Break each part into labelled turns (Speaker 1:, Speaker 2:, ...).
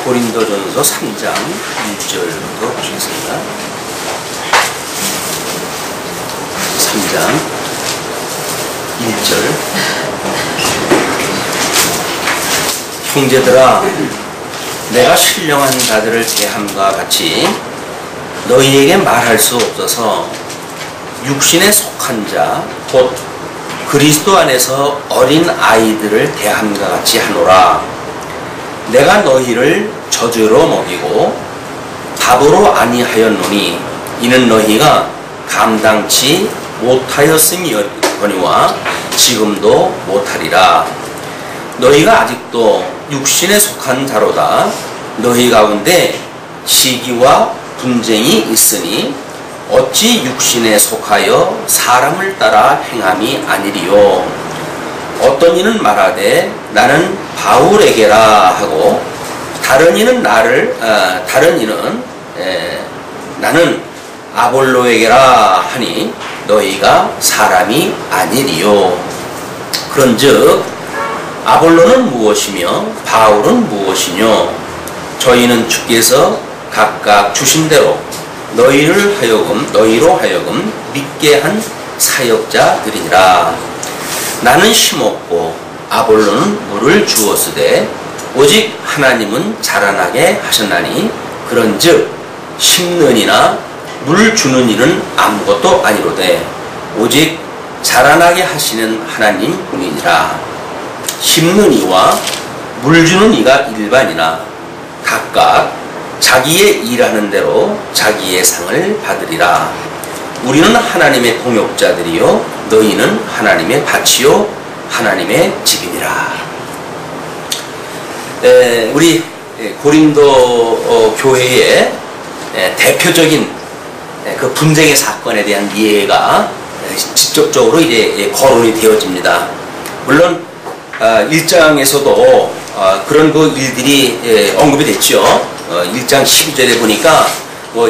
Speaker 1: 고린도전서 3장 1절부터 보시겠습니다. 3장 1절. 형제들아, 내가 신령한 자들을 대함과 같이 너희에게 말할 수 없어서 육신에 속한 자, 곧 그리스도 안에서 어린 아이들을 대함과 같이 하노라. 내가 너희를 젖으로 먹이고 밥으로 아니하였노니 이는 너희가 감당치 못하였음이거니와 지금도 못하리라. 너희가 아직도 육신에 속한 자로다. 너희 가운데 시기와 분쟁이 있으니 어찌 육신에 속하여 사람을 따라 행함이 아니리요. 어떤 이는 말하되 나는 바울에게라 하고 다른 이는 나는 아볼로에게라 하니 너희가 사람이 아니리요. 그런즉 아볼로는 무엇이며 바울은 무엇이뇨? 저희는 주께서 각각 주신 대로 너희로 하여금 믿게 한 사역자들이니라. 나는 심었고 아볼로는 물을 주었으되 오직 하나님은 자라나게 하셨나니 그런즉 심는 이나 물 주는 이는 아무것도 아니로되 오직 자라나게 하시는 하나님 뿐이니라. 심는 이와 물 주는 이가 일반이나 각각 자기의 일하는 대로 자기의 상을 받으리라. 우리는 하나님의 동역자들이요 너희는 하나님의 밭이요 하나님의 집이니라. 우리 고린도 교회의 대표적인 그 분쟁의 사건에 대한 이해가 직접적으로 이제 거론이 되어집니다. 물론 1장에서도 그런 그 일들이 언급이 됐죠. 1장 12절에 보니까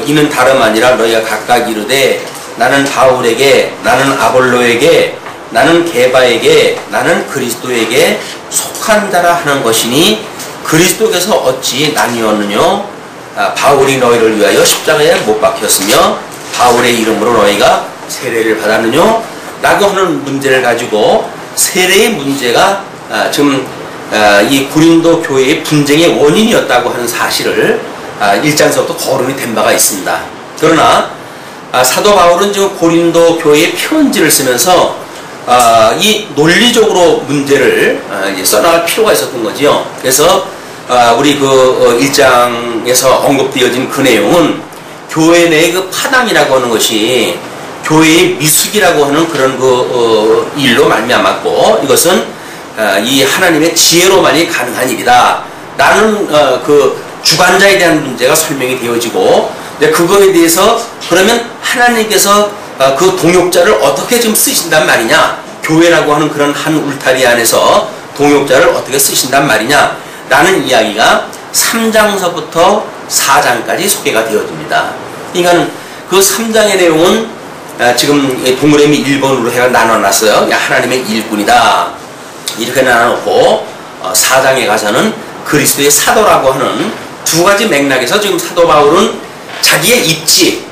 Speaker 1: 이는 다름 아니라 너희가 각각 이르되 나는 바울에게, 나는 아볼로에게, 나는 게바에게, 나는 그리스도에게 속한 자라 하는 것이니 그리스도께서 어찌 나뉘었느뇨? 바울이 너희를 위하여 십자가에 못 박혔으며 바울의 이름으로 너희가 세례를 받았느뇨? 라고 하는 문제를 가지고 세례의 문제가 지금 이 고린도 교회의 분쟁의 원인이었다고 하는 사실을 1장에서부터 거론이 된 바가 있습니다. 그러나 사도 바울은 지금 고린도 교회의 편지를 쓰면서 이 논리적으로 문제를 써나갈 필요가 있었던 거지요. 그래서 우리 그 1장에서 언급되어진 그 내용은 교회 내의 그 파당이라고 하는 것이 교회의 미숙이라고 하는 그런 그 일로 말미암았고 이것은 이 하나님의 지혜로만이 가능한 일이다 라는 그 주관자에 대한 문제가 설명이 되어지고 그거에 대해서 그러면 하나님께서 그 동역자를 어떻게 지금 쓰신단 말이냐, 교회라고 하는 그런 한 울타리 안에서 동역자를 어떻게 쓰신단 말이냐 라는 이야기가 3장서부터 4장까지 소개가 되어집니다. 그러니까 그 3장의 내용은 지금 동그라미 1번으로 해가 나눠놨어요. 하나님의 일꾼이다 이렇게 나눠놓고 4장에 가서는 그리스도의 사도라고 하는 두 가지 맥락에서 지금 사도 바울은 자기의 입지,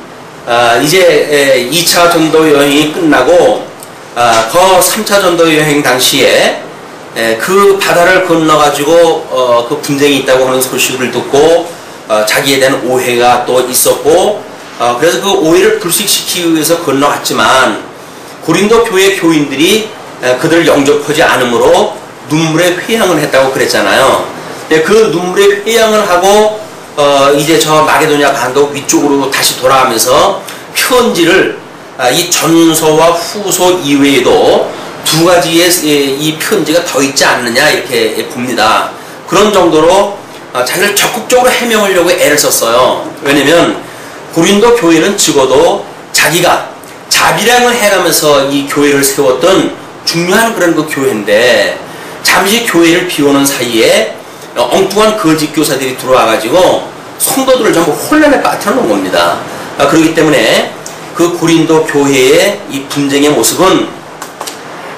Speaker 1: 이제 2차 전도 여행이 끝나고 그 3차 전도 여행 당시에 그 바다를 건너가지고 그 분쟁이 있다고 하는 소식을 듣고 자기에 대한 오해가 또 있었고 그래서 그 오해를 불식시키기 위해서 건너갔지만 고린도 교회 교인들이 그들을 영접하지 않으므로 눈물의 회양을 했다고 그랬잖아요. 그 눈물의 회양을 하고 이제 저 마게도냐 반도 위쪽으로 다시 돌아가면서 편지를 이 전서와 후서 이외에도 두 가지의 이 편지가 더 있지 않느냐 이렇게 봅니다. 그런 정도로 자기를 적극적으로 해명하려고 애를 썼어요. 왜냐면 고린도 교회는 적어도 자기가 자비량을 해가면서 이 교회를 세웠던 중요한 그런 그 교회인데 잠시 교회를 비우는 사이에 엉뚱한 거짓 교사들이 들어와가지고 성도들을 전부 혼란에 빠뜨려 놓은 겁니다. 그렇기 때문에 그 고린도 교회의 이 분쟁의 모습은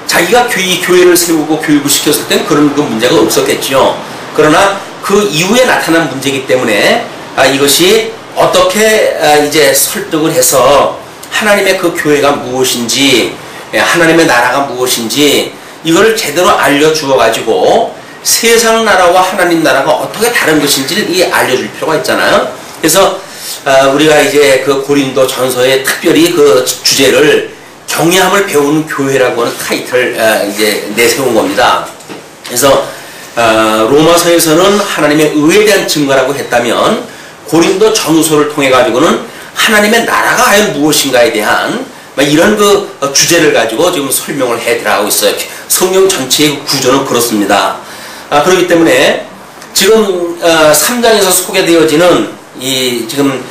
Speaker 1: 자기가 이 교회를 세우고 교육을 시켰을 땐 그런 그 문제가 없었겠지요. 그러나 그 이후에 나타난 문제이기 때문에 이것이 어떻게 이제 설득을 해서 하나님의 그 교회가 무엇인지, 하나님의 나라가 무엇인지 이거를 제대로 알려주어 가지고 세상 나라와 하나님 나라가 어떻게 다른 것인지를 알려줄 필요가 있잖아요. 그래서 우리가 이제 그 고린도 전서에 특별히 그 주제를 경외함을 배우는 교회라고 하는 타이틀을 이제 내세운 겁니다. 그래서 로마서에서는 하나님의 의에 대한 증거라고 했다면 고린도 전후서를 통해 가지고는 하나님의 나라가 과연 무엇인가에 대한 이런 그 주제를 가지고 지금 설명을 해 들어가고 있어요. 성경 전체의 구조는 그렇습니다. 그렇기 때문에 지금 3장에서 소개되어지는 이 지금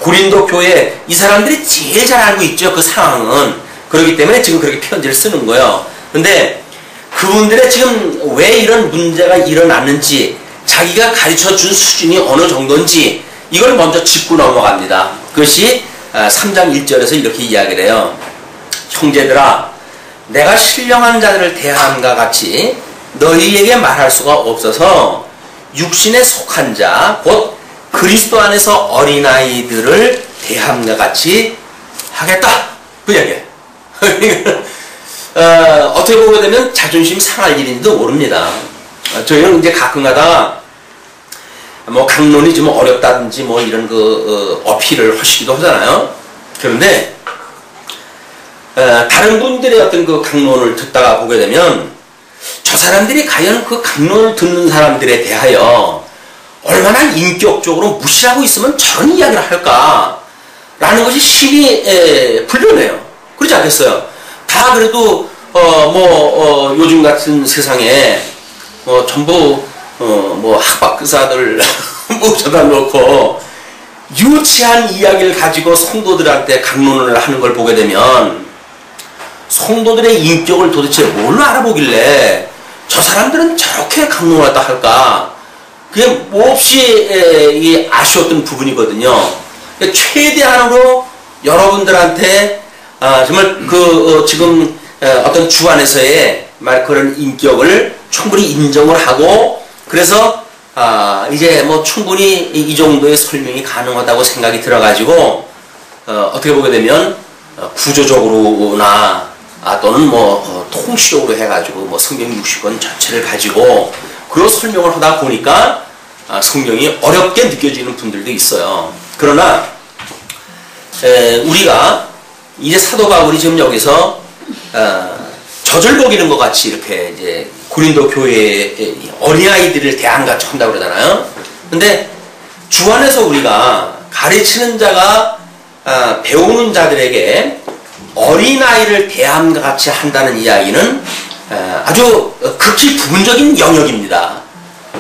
Speaker 1: 고린도 교회 이 사람들이 제일 잘 알고 있죠. 그 상황은. 그렇기 때문에 지금 그렇게 편지를 쓰는 거예요. 근데 그분들의 지금 왜 이런 문제가 일어났는지, 자기가 가르쳐 준 수준이 어느 정도인지 이걸 먼저 짚고 넘어갑니다. 그것이 3장 1절에서 이렇게 이야기를 해요. 형제들아, 내가 신령한 자들을 대함과 같이 너희에게 말할 수가 없어서 육신에 속한 자, 곧 그리스도 안에서 어린아이들을 대함과 같이 하겠다. 그 이야기예요. 어떻게 보게 되면 자존심 상할 일인지도 모릅니다. 저희는 이제 가끔가다 뭐 강론이 좀 어렵다든지 뭐 이런 그 어필을 하시기도 하잖아요. 그런데 다른 분들의 어떤 그 강론을 듣다가 보게 되면 저 사람들이 과연 그 강론을 듣는 사람들에 대하여 얼마나 인격적으로 무시하고 있으면 저런 이야기를 할까 라는 것이 심히 불편해요. 그렇지 않겠어요? 다 그래도 요즘 같은 세상에 전부 뭐 학박사들 모셔다 놓고 유치한 이야기를 가지고 성도들한테 강론을 하는 걸 보게 되면 성도들의 인격을 도대체 뭘로 알아보길래 저 사람들은 저렇게 강론하다 할까? 그게 몹시 아쉬웠던 부분이거든요. 최대한으로 여러분들한테 정말 지금 어떤 주 안에서의 그런 인격을 충분히 인정을 하고, 그래서 이제 뭐 충분히 이 정도의 설명이 가능하다고 생각이 들어가지고 어떻게 보게 되면 구조적으로나 또는 뭐 통시적으로 해가지고 뭐 성경 60권 전체를 가지고 그런 설명을 하다 보니까 성경이 어렵게 느껴지는 분들도 있어요. 그러나 우리가 이제 사도 바울이 지금 여기서 젖을 먹이는 것 같이 이렇게 이제 고린도 교회의 어린아이들을 대안같이 한다고 그러잖아요. 근데 주 안에서 우리가 가르치는 자가 배우는 자들에게 어린아이를 대함과 같이 한다는 이야기는 아주 극히 부분적인 영역입니다.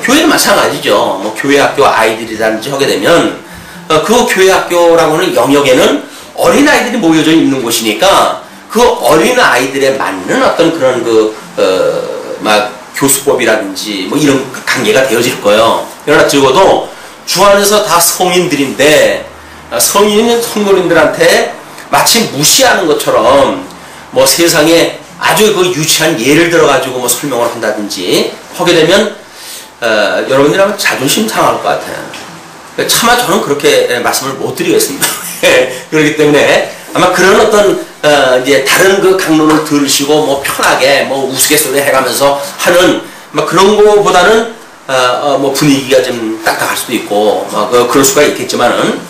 Speaker 1: 교회는 마찬가지죠. 뭐 교회 학교 아이들이라든지 하게 되면 그 교회 학교라고 하는 영역에는 어린아이들이 모여져 있는 곳이니까 그 어린아이들에 맞는 어떤 그런 교수법이라든지 뭐 이런 관계가 되어질 거예요. 그러나 적어도 주 안에서 다 성인들인데 성인인 성도님들한테 마치 무시하는 것처럼 뭐 세상에 아주 그 유치한 예를 들어가지고 뭐 설명을 한다든지 하게 되면 여러분들하고 자존심 상할 것 같아요. 차마 저는 그렇게 말씀을 못 드리겠습니다. 그렇기 때문에 아마 그런 어떤 이제 다른 그 강론을 들으시고 뭐 편하게 뭐 우스갯소리 해가면서 하는 막 그런 거보다는 뭐 분위기가 좀 딱딱할 수도 있고 그럴 수가 있겠지만은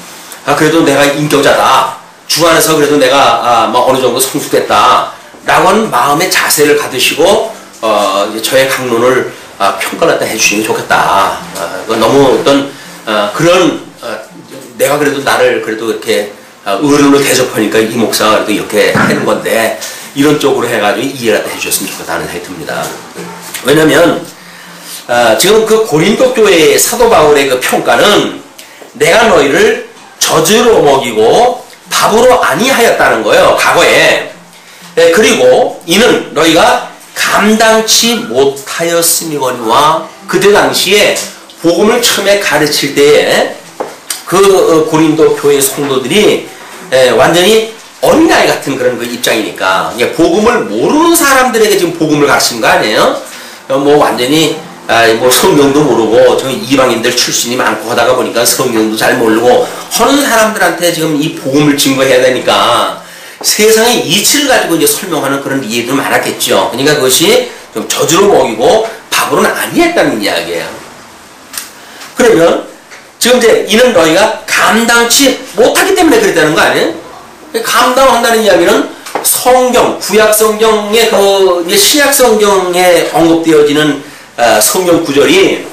Speaker 1: 그래도 내가 인격자다. 주 안에서 그래도 내가 뭐 어느 정도 성숙됐다. 라고 하는 마음의 자세를 가지시고 이제 저의 강론을 평가를 갖다 해주시는 게 좋겠다. 너무 어떤 그런 내가 그래도 나를 그래도 이렇게 어른으로 대접하니까 이 목사가 그래도 이렇게 하는 건데 이런 쪽으로 해가지고 이해를 갖다 해주셨으면 좋겠다는 생각이 듭니다. 왜냐면 지금 그 고린도 교회의 사도 바울의 그 평가는 내가 너희를 젖으로 먹이고 밥으로 아니하였다는 거예요. 과거에. 그리고 이는 너희가 감당치 못하였음이거니와 그때 당시에 복음을 처음에 가르칠 때에 그 고린도 교회 성도들이 완전히 어린아이 같은 그런 그 입장이니까 복음을 모르는 사람들에게 지금 복음을 가르치는 거 아니에요? 뭐 완전히 뭐 성경도 모르고 저 이방인들 출신이 많고 하다가 보니까 성경도 잘 모르고 하는 사람들한테 지금 이 복음을 증거해야 되니까 세상의 이치를 가지고 이제 설명하는 그런 이해도 많았겠죠. 그러니까 그것이 좀 저주로 먹이고 밥으로는 아니했다는 이야기예요. 그러면 지금 이제 이는 너희가 감당치 못하기 때문에 그랬다는 거 아니에요? 감당한다는 이야기는 성경, 구약 성경의 그 신약 성경에 언급되어지는 성경 구절이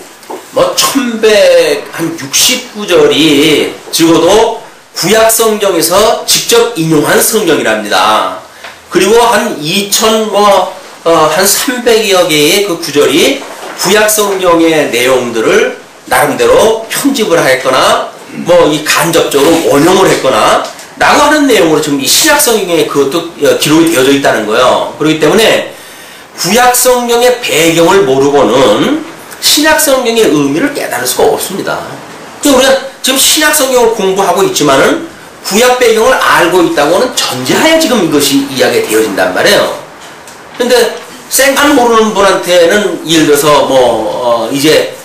Speaker 1: 뭐 1160구절이 적어도 구약 성경에서 직접 인용한 성경이랍니다. 그리고 한 300여 개의 그 구절이 구약 성경의 내용들을 나름대로 편집을 했거나 뭐 이 간접적으로 원용을 했거나 라고 하는 내용으로 지금 이 신약 성경에 그것도 기록이 되어져 있다는 거예요. 그렇기 때문에 구약 성경의 배경을 모르고는 신약 성경의 의미를 깨달을 수가 없습니다. 우리가 지금 신약 성경을 공부하고 있지만은 구약 배경을 알고 있다고는 전제하에 지금 이것이 이야기가 되어진단 말이에요. 근데 생판 모르는 분한테는 예를 들어서 이제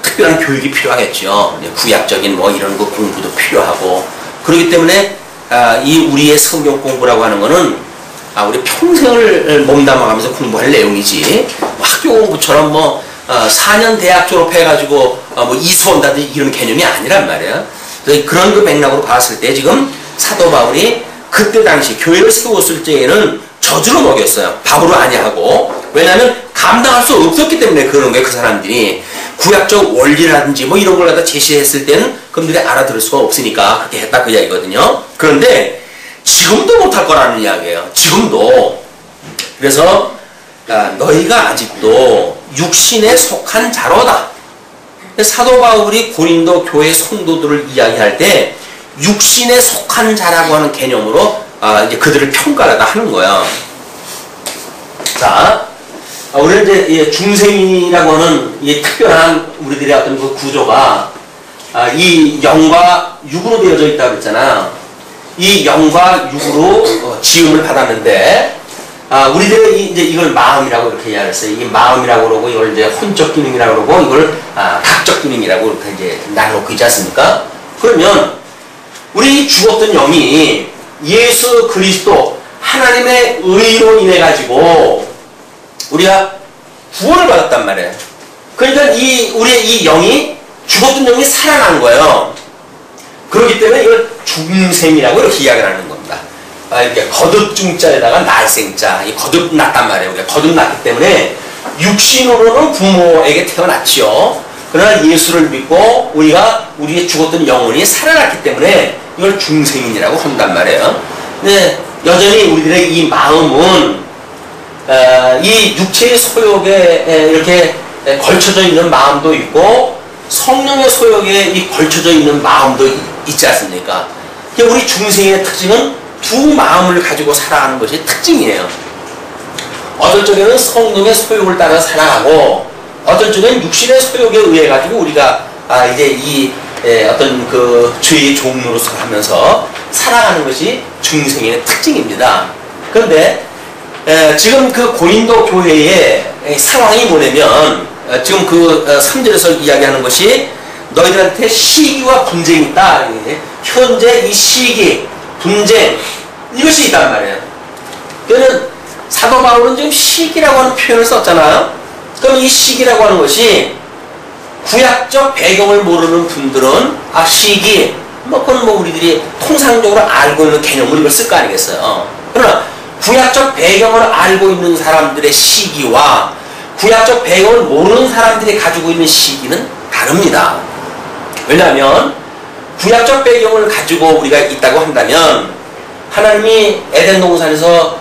Speaker 1: 특별한 교육이 필요하겠죠. 구약적인 뭐 이런 거 공부도 필요하고 그렇기 때문에 이 우리의 성경 공부라고 하는 거는 우리 평생을 몸담아가면서 공부할 내용이지 학교 공부처럼 4년 대학 졸업해가지고 이수원다든지 이런 개념이 아니란 말이야. 그런 그 맥락으로 봤을 때 지금 사도 바울이 그때 당시 교회를 세웠을 때에는 저주로 먹였어요. 밥으로 아니하고. 왜냐하면 감당할 수 없었기 때문에 그런 거예요. 그 사람들이 구약적 원리라든지 뭐 이런 걸 갖다 제시했을 때는 그분들이 알아들을 수가 없으니까 그렇게 했다 그 이야기거든요. 그런데 지금도 못할 거라는 이야기예요. 지금도. 그래서 너희가 아직도 육신에 속한 자로다. 사도 바울이 고린도 교회 성도들을 이야기할 때 육신에 속한 자라고 하는 개념으로 이제 그들을 평가하다 하는 거예요. 자, 우리는 이제 중생이라고 하는 이 특별한 우리들의 어떤 그 구조가 이 영과 육으로 되어져 있다고 그랬잖아요. 이 영과 육으로 지음을 받았는데, 우리들은 이제 이걸 마음이라고 이렇게 이야기했어요. 이 마음이라고 그러고, 이걸 이제 혼적 기능이라고 그러고, 이걸 각적 기능이라고 이렇게 이제 나눠놓고 있지 않습니까? 그러면, 우리 죽었던 영이 예수 그리스도 하나님의 의로 인해가지고, 우리가 구원을 받았단 말이에요. 그러니까 우리의 이 영이, 죽었던 영이 살아난 거예요. 그렇기 때문에 이걸 중생이라고 이렇게 이야기를 하는 겁니다. 이렇게 거듭중자에다가 날생자, 거듭났단 말이에요. 우리가 거듭났기 때문에 육신으로는 부모에게 태어났지요. 그러나 예수를 믿고 우리의 죽었던 영혼이 살아났기 때문에 이걸 중생인이라고 한단 말이에요. 근데 여전히 우리들의 이 마음은 이 육체의 소욕에 이렇게 걸쳐져 있는 마음도 있고 성령의 소욕에 걸쳐져 있는 마음도 있지 않습니까? 우리 중생의 특징은 두 마음을 가지고 살아가는 것이 특징이에요. 어떨 적에는 성령의 소욕을 따라 살아가고 어떨 적에는 육신의 소욕에 의해 가지고 우리가 이제 이 어떤 그 죄의 종로로서 하면서 살아가는 것이 중생의 특징입니다. 그런데 지금 그 고린도 교회의 상황이 뭐냐면 지금 그 3절에서 이야기하는 것이 너희들한테 시기와 분쟁이 있다. 현재 이 시기, 분쟁 이것이 있단 말이에요. 그러면 사도 바울은 지금 시기라고 하는 표현을 썼잖아요. 그럼 이 시기라고 하는 것이 구약적 배경을 모르는 분들은 시기 그건 우리들이 통상적으로 알고 있는 개념으로 이걸 쓸 거 아니겠어요. 그러나 구약적 배경을 알고 있는 사람들의 시기와 구약적 배경을 모르는 사람들이 가지고 있는 시기는 다릅니다. 왜냐하면 구약적 배경을 가지고 우리가 있다고 한다면 하나님이 에덴 동산에서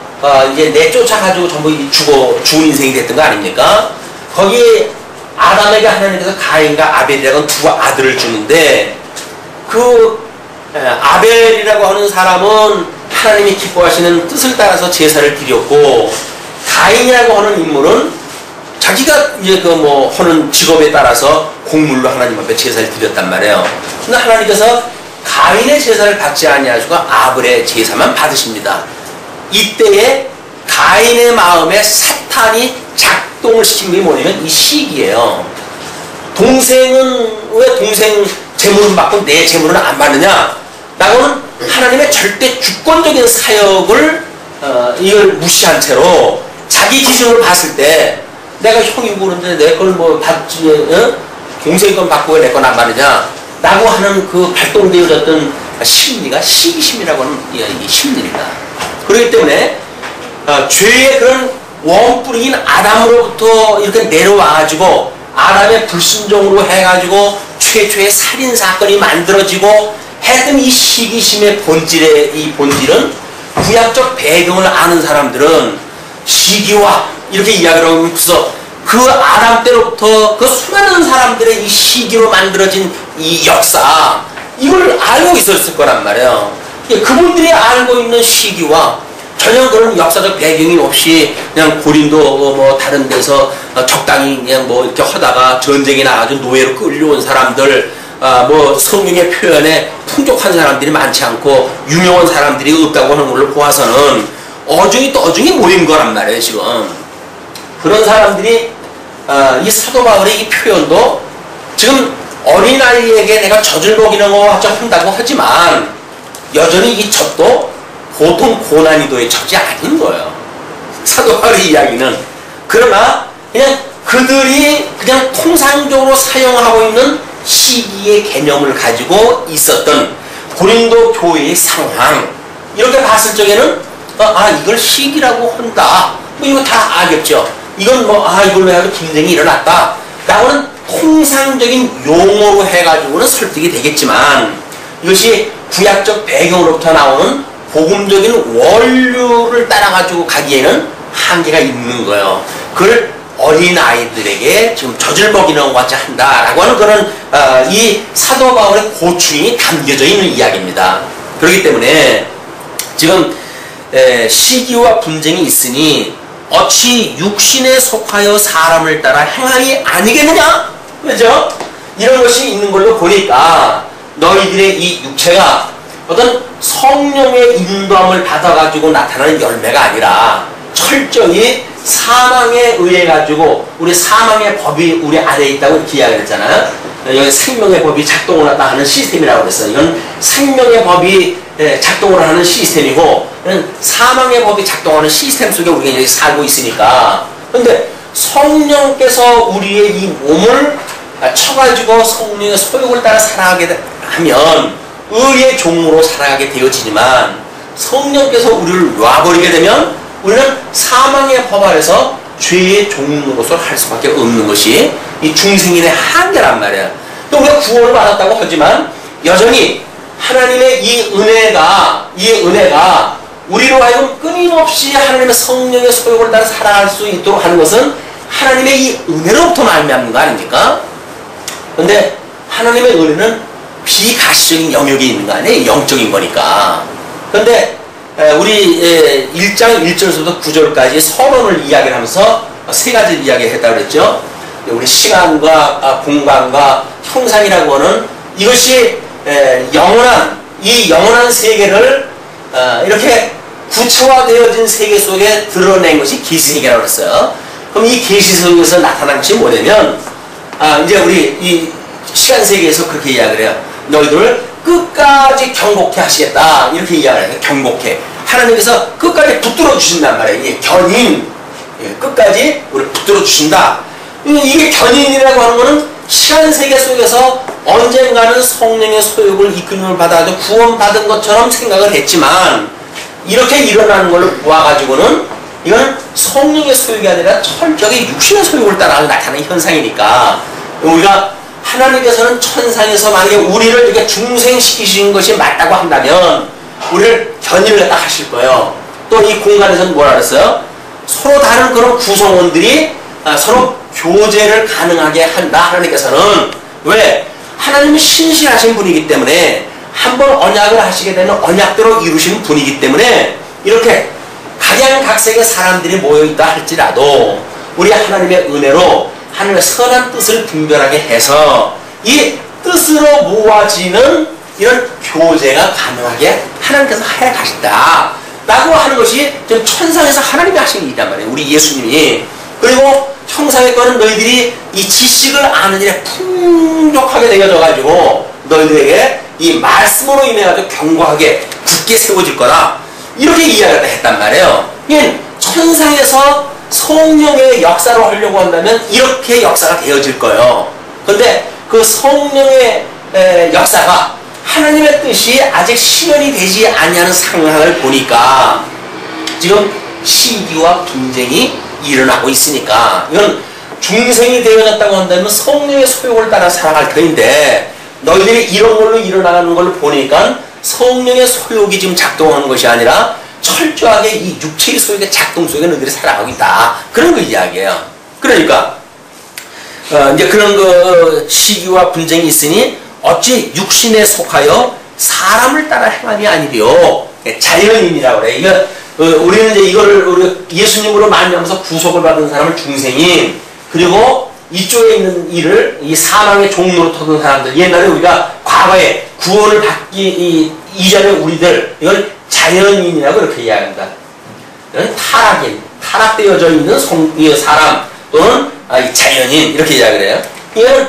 Speaker 1: 이제 내쫓아가지고 전부 죽은 인생이 됐던 거 아닙니까? 거기 아담에게 하나님께서 가인과 아벨이라는 두 아들을 주는데 그 아벨이라고 하는 사람은 하나님이 기뻐하시는 뜻을 따라서 제사를 드렸고 가인이라고 하는 인물은 자기가 이제 하는 직업에 따라서 곡물로 하나님 앞에 제사를 드렸단 말이에요. 근데 하나님께서 가인의 제사를 받지 아니하시고 아벨의 제사만 받으십니다. 이때에 가인의 마음에 사탄이 발동을 시킨 게 뭐냐면 이 시기예요. 동생은 왜 동생 재물은 받고 내 재물은 안 받느냐? 라고는 하나님의 절대 주권적인 사역을 이걸 무시한 채로 자기 기준으로 봤을 때 내가 형이 보는데 내 걸 뭐 받지, 동생 건 받고 왜 내 건 안 받느냐? 라고 하는 그 발동되어졌던 심리가 시기심이라고 하는 이 심리입니다. 그렇기 때문에 죄의 그런 원뿌리인 아담으로부터 이렇게 내려와가지고 아담의 불순종으로 해가지고 최초의 살인사건이 만들어지고 했던 이 시기심의 이 본질은 구약적 배경을 아는 사람들은 시기와 이렇게 이야기를 하면서 그 아담 때로부터 그 수많은 사람들의 이 시기로 만들어진 이 역사, 이걸 알고 있었을 거란 말이에요. 그분들이 알고 있는 시기와 전혀 그런 역사적 배경이 없이 그냥 고린도 뭐 다른 데서 적당히 그냥 뭐 이렇게 하다가 전쟁에 나가지고 노예로 끌려온 사람들, 뭐 성경의 표현에 풍족한 사람들이 많지 않고 유명한 사람들이 없다고 하는 걸로 보아서는 어중이 떠중이 모인 거란 말이에요. 지금 그런 사람들이 이 사도 바울의 이 표현도 지금 어린아이에게 내가 젖을 먹이는 거 한다고 하지만 여전히 이 젖도 보통 고난이도의 젖이 아닌 거예요. 사도 바울의 이야기는. 그러나 그냥 그들이 그냥 통상적으로 사용하고 있는 시기의 개념을 가지고 있었던 고린도 교회의 상황, 이렇게 봤을 적에는 이걸 시기라고 한다, 뭐 이거 다 알겠죠. 이건 뭐 이걸로 해가지고 분쟁이 일어났다 라고는 통상적인 용어로 해가지고는 설득이 되겠지만, 이것이 구약적 배경으로부터 나오는 복음적인 원류를 따라가지고 가기에는 한계가 있는 거예요. 그걸 어린아이들에게 지금 젖을 먹이는 것 같이 한다라고 하는 그런 이 사도 바울의 고충이 담겨져 있는 이야기입니다. 그렇기 때문에 지금 시기와 분쟁이 있으니 어찌 육신에 속하여 사람을 따라 행함이 아니겠느냐? 그죠? 이런 것이 있는 걸로 보니까 너희들의 이 육체가 어떤 성령의 인도함을 받아가지고 나타나는 열매가 아니라 철저히 사망에 의해 가지고, 우리 사망의 법이 우리 안에 있다고 이렇게 이야기를 했잖아요. 여기 생명의 법이 작동을 한다 하는 시스템이라고 그랬어요. 이건 생명의 법이 작동을 하는 시스템이고, 사망의 법이 작동하는 시스템 속에 우리가 이제 살고 있으니까. 근데 성령께서 우리의 이 몸을 쳐가지고 성령의 소욕을 따라 살아가게 하면 의의 종으로 살아가게 되어지지만, 성령께서 우리를 놔버리게 되면 우리는 사망의 법 아래서 죄의 종으로서 할 수밖에 없는 것이 이 중생인의 한계란 말이야. 또 우리가 구원을 받았다고 하지만 여전히 하나님의 이 은혜가 우리로 하여금 끊임없이 하나님의 성령의 소욕을 따라 살아갈 수 있도록 하는 것은 하나님의 이 은혜로부터 말미암는 거 아닙니까? 근데 하나님의 은혜는 비가시적인 영역에 있는 거 아니에요? 영적인 거니까. 근데 우리 1장 1절에서부터 9절까지 선언을 이야기를 하면서 세 가지를 이야기했다고 그랬죠. 우리 시간과 공간과 형상이라고 하는 이것이 이 영원한 세계를 이렇게 구체화되어진 세계 속에 드러낸 것이 계시세계라고 했어요. 그럼 이 계시 속에서 나타난 것이 뭐냐면, 이제 우리 이 시간 세계에서 그렇게 이야기를 해요. 너희들을 끝까지 경고케 하시겠다, 이렇게 이야기를 해요. 경고케. 하나님께서 끝까지 붙들어 주신단 말이에요. 이게 견인, 끝까지 우리 붙들어 주신다. 이게 견인이라고 하는 거는 시간 세계 속에서 언젠가는 성령의 소욕을 이끌림을 받아서 구원받은 것처럼 생각을 했지만, 이렇게 일어나는 걸로 보아가지고는 이건 성령의 소욕이 아니라 철저히 육신의 소욕을 따라 나타나는 현상이니까, 우리가 하나님께서는 천상에서 만약에 우리를 이렇게 중생시키신 것이 맞다고 한다면 우리를 견인을 갖다 하실 거예요. 또 이 공간에서는 뭐라 그랬어요? 서로 다른 그런 구성원들이 서로 교제를 가능하게 한다. 하나님께서는 왜? 하나님은 신실하신 분이기 때문에 한번 언약을 하시게 되면 언약대로 이루시는 분이기 때문에 이렇게 각양각색의 사람들이 모여있다 할지라도 우리 하나님의 은혜로 하나님의 선한 뜻을 분별하게 해서 이 뜻으로 모아지는 이런 교제가 가능하게 하나님께서 해 가신다 라고 하는 것이 지금 천상에서 하나님이 하신 일이란 말이에요. 우리 예수님이. 그리고 형상의 거는 너희들이 이 지식을 아는 일에 풍족하게 되어져 가지고 너희들에게 이 말씀으로 인해 가지고 견고하게 굳게 세워질 거라 이렇게 이야기를 했단 말이에요. 이게 천상에서 성령의 역사로 하려고 한다면 이렇게 역사가 되어질 거예요. 그런데 그 성령의 역사가 하나님의 뜻이 아직 실현이 되지 아니하는 상황을 보니까 지금 시기와 분쟁이 일어나고 있으니까 이건 중생이 되어졌다고 한다면 성령의 소욕을 따라 살아갈 터인데 너희들이 이런 걸로 일어나는 걸 보니까 성령의 소욕이 지금 작동하는 것이 아니라 철저하게 이 육체의 소욕의 작동 속에 너희들이 살아가고 있다. 그런 거 이야기예요. 그러니까 이제 그런 그 시기와 분쟁이 있으니 어찌 육신에 속하여 사람을 따라 행함이 아니리요. 자연인이라고 그래. 이거 우리는 이제 이거를 우리 예수님으로 말미암아서 구속을 받은 사람을 중생인, 그리고 이쪽에 있는 일을 이 사망의 종로로 터던 사람들, 옛날에 우리가 과거에 구원을 받기 이전에 우리들 이걸 자연인이라고 그렇게 이야기합니다. 이건 타락되어져 있는 사람 또는 자연인 이렇게 이야기를 해요. 이거는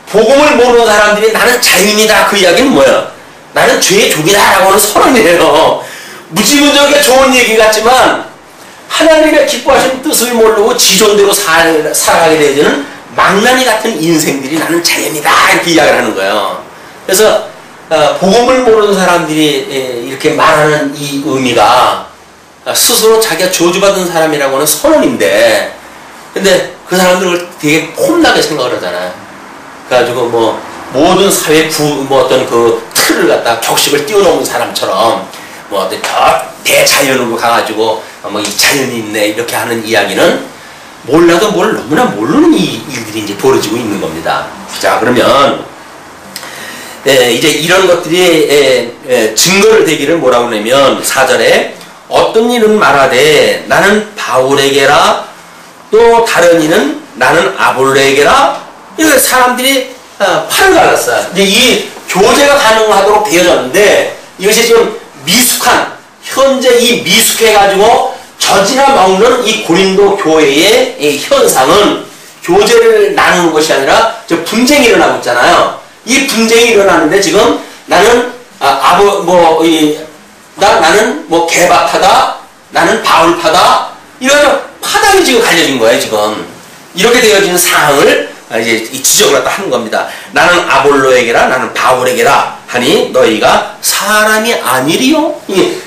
Speaker 1: 복음을 모르는 사람들이 나는 자연인이다 그 이야기는 뭐예요? 나는 죄의 족이다 라고 하는 선언이에요. 무지무지하게 좋은 얘기 같지만 하나님의 기뻐하신 뜻을 모르고 지존대로 살아가게 되어지는 망나니 같은 인생들이 나는 자연이다 이렇게 이야기를 하는 거예요. 그래서 복음을 모르는 사람들이 이렇게 말하는 이 의미가 스스로 자기가 저주받은 사람이라고 하는 선언인데, 근데 그 사람들을 되게 폼나게 생각을 하잖아요. 그래가지고 뭐 모든 사회 어떤 그 틀을 갖다 격식을 띄워놓은 사람처럼 뭐 어떤 대자연으로 가가지고 뭐 이 자연이 있네 이렇게 하는 이야기는 몰라도 뭘 너무나 모르는 이 일들이 이제 벌어지고 있는 겁니다. 자, 그러면 이제 이런 것들이 증거를 대기를 뭐라고 하냐면 4절에 어떤 이는 말하되 나는 바울에게라 또 다른 이는 나는 아볼로에게라, 이렇게 사람들이 팔을 갈랐어요. 이제 이 교제가 가능하도록 되어졌는데 이것이 지금 현재 이 미숙해가지고 젖이나 먹는 이 고린도 교회의 이 현상은 교제를 나누는 것이 아니라 분쟁이 일어나고 있잖아요. 이 분쟁이 일어나는데 지금 나는 나는 뭐 개바파다, 나는 바울파다, 이런 파당이 지금 갈려진 거예요. 지금 이렇게 되어지는 상황을 이제 지적을 갖다 하는 겁니다. 나는 아볼로에게라 나는 바울에게라 하니 너희가 사람이 아니리요.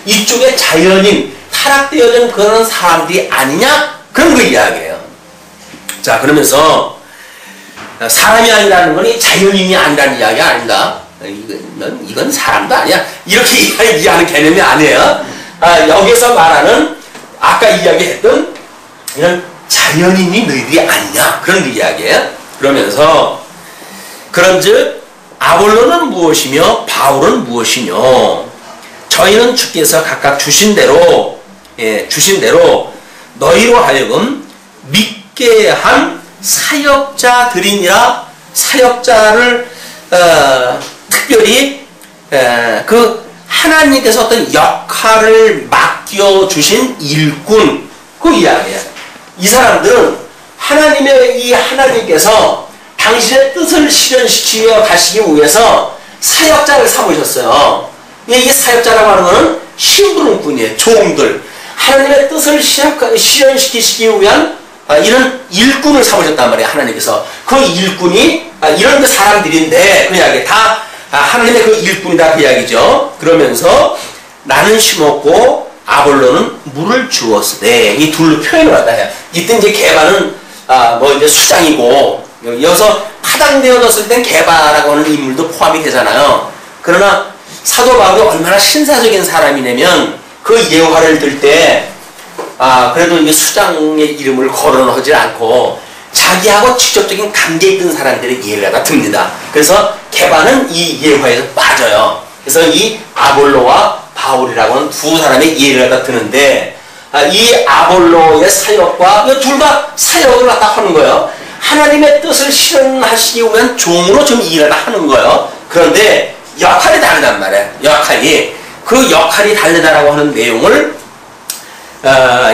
Speaker 1: 이쪽에 자연인 타락되어진 그런 사람들이 아니냐, 그런 거 이야기해요. 자, 그러면서 사람이 아니라는 건 자연인이 아니라는 이야기 아닙니다. 이건 사람도 아니야 이렇게 이야기하는 개념이 아니에요. 여기서 말하는 아까 이야기했던 이런 자연인이 너희들이 아니냐, 그런 이야기예요. 그러면서 그런즉 아볼로는 무엇이며 바울은 무엇이며 저희는 주께서 각각 주신 대로 너희로 하여금 믿게 한 사역자들이니라. 사역자를 특별히 그 하나님께서 어떤 역할을 맡겨주신 일꾼, 그 이야기예요. 이 사람들은 하나님께서 당신의 뜻을 실현시키며 가시기 위해서 사역자를 삼으셨어요. 이 사역자라고 하는 것은 심부름꾼이에요. 종들. 하나님의 뜻을 실현시키시기 위한 이런 일꾼을 삼으셨단 말이에요. 하나님께서. 그 일꾼이 이런 그 사람들인데 그 이야기 다 하나님의 그 일꾼이다 그 이야기죠. 그러면서 나는 심었고 아볼로는 물을 주었으되, 이 둘로 표현을 갖다 해요. 이때 이제 게바는 이제 수장이고, 여기서 파당되어졌을 땐 게바라고 하는 인물도 포함이 되잖아요. 그러나 사도 바울이 얼마나 신사적인 사람이냐면 그 예화를 들 때 그래도 이 수장의 이름을 거론하지 않고 자기하고 직접적인 관계 있던 사람들의 예화가 듭니다. 그래서 게바는 이 예화에서 빠져요. 그래서 이 아볼로와 바울이라고 하는 두 사람의 예화가 드는데, 이 아볼로의 사역과 둘 다 사역을 갖다 하는 거예요. 하나님의 뜻을 실현하시기 위한 종으로 좀 일을 하는 거예요. 그런데 역할이 다르단 말이에요. 그 역할이 다르다라고 하는 내용을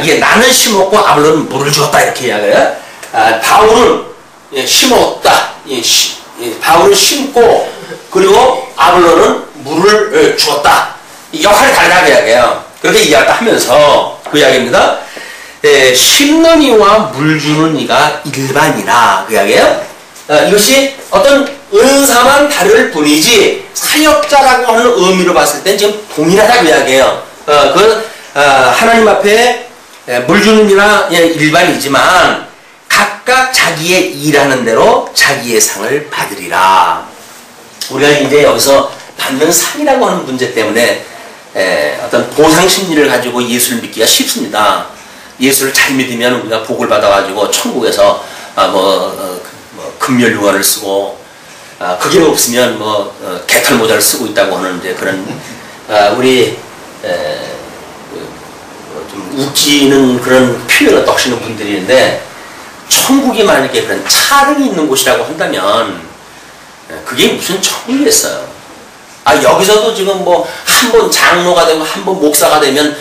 Speaker 1: 이게 나는 심었고 아볼로는 물을 주었다 이렇게 이야기해요. 바울은 심었다. 바울은 심고 그리고 아볼로는 물을 주었다. 역할이 다르다고 이야기해요. 그렇게 이야기를 하면서 그 이야기입니다. 심는 이와 물 주는 이가 일반이라 그 이야기예요. 이것이 어떤 은사만 다를 뿐이지 사역자라고 하는 의미로 봤을 땐 지금 동일하다고 이야기해요. 하나님 앞에 물 주는 이나 일반이지만 각각 자기의 일하는 대로 자기의 상을 받으리라. 우리가 이제 여기서 받는 상이라고 하는 문제 때문에 어떤 보상 심리를 가지고 예수를 믿기가 쉽습니다. 예수를 잘 믿으면 우리가 복을 받아가지고 천국에서 금멸유관을 쓰고 그게 없으면 개털 모자를 쓰고 있다고 하는 이제 그런 우리 좀 웃기는 그런 표현을 떠시는 분들이 있는데, 천국이 만약에 그런 차등이 있는 곳이라고 한다면 그게 무슨 천국이겠어요. 여기서도 지금 한 번 장로가 되고 한 번 목사가 되면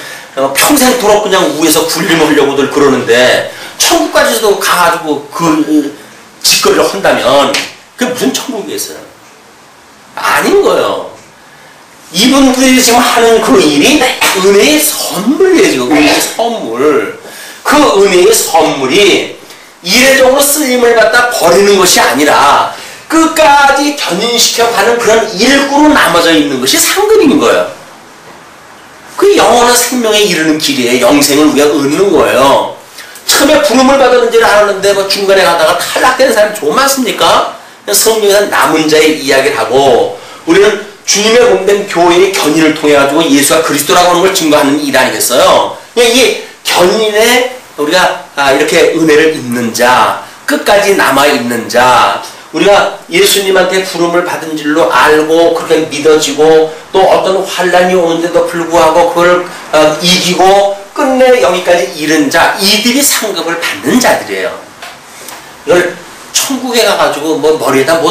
Speaker 1: 평생토록 그냥 위에서 굴림하려고들 그러는데, 천국까지도 가가지고 그 짓거리를 한다면 그게 무슨 천국이겠어요? 아닌 거예요. 이분들이 지금 하는 그 일이 은혜의 선물이에요. 지금 은혜의 선물. 그 은혜의 선물이 이례적으로 쓰임을 갖다 버리는 것이 아니라 끝까지 견인시켜가는 그런 일구로 남아져 있는 것이 상급인 거예요. 그 영원한 생명에 이르는 길이에요. 영생을 우리가 얻는 거예요. 처음에 부름을 받았는지를 알았는데 중간에 가다가 탈락되는 사람이 좀 많습니까? 성경에서 남은 자의 이야기를 하고, 우리는 주님의 몸된 교회의 견인을 통해 가지고 예수가 그리스도라고 하는 걸 증거하는 일 아니겠어요? 이 견인에 우리가 이렇게 은혜를 입는 자, 끝까지 남아 있는 자, 우리가 예수님한테 부름을 받은 줄로 알고 그렇게 믿어지고 또 어떤 환란이 오는데도 불구하고 그걸 이기고 끝내 여기까지 이른 자, 이들이 상급을 받는 자들이에요. 이걸 천국에 가가지고 머리에다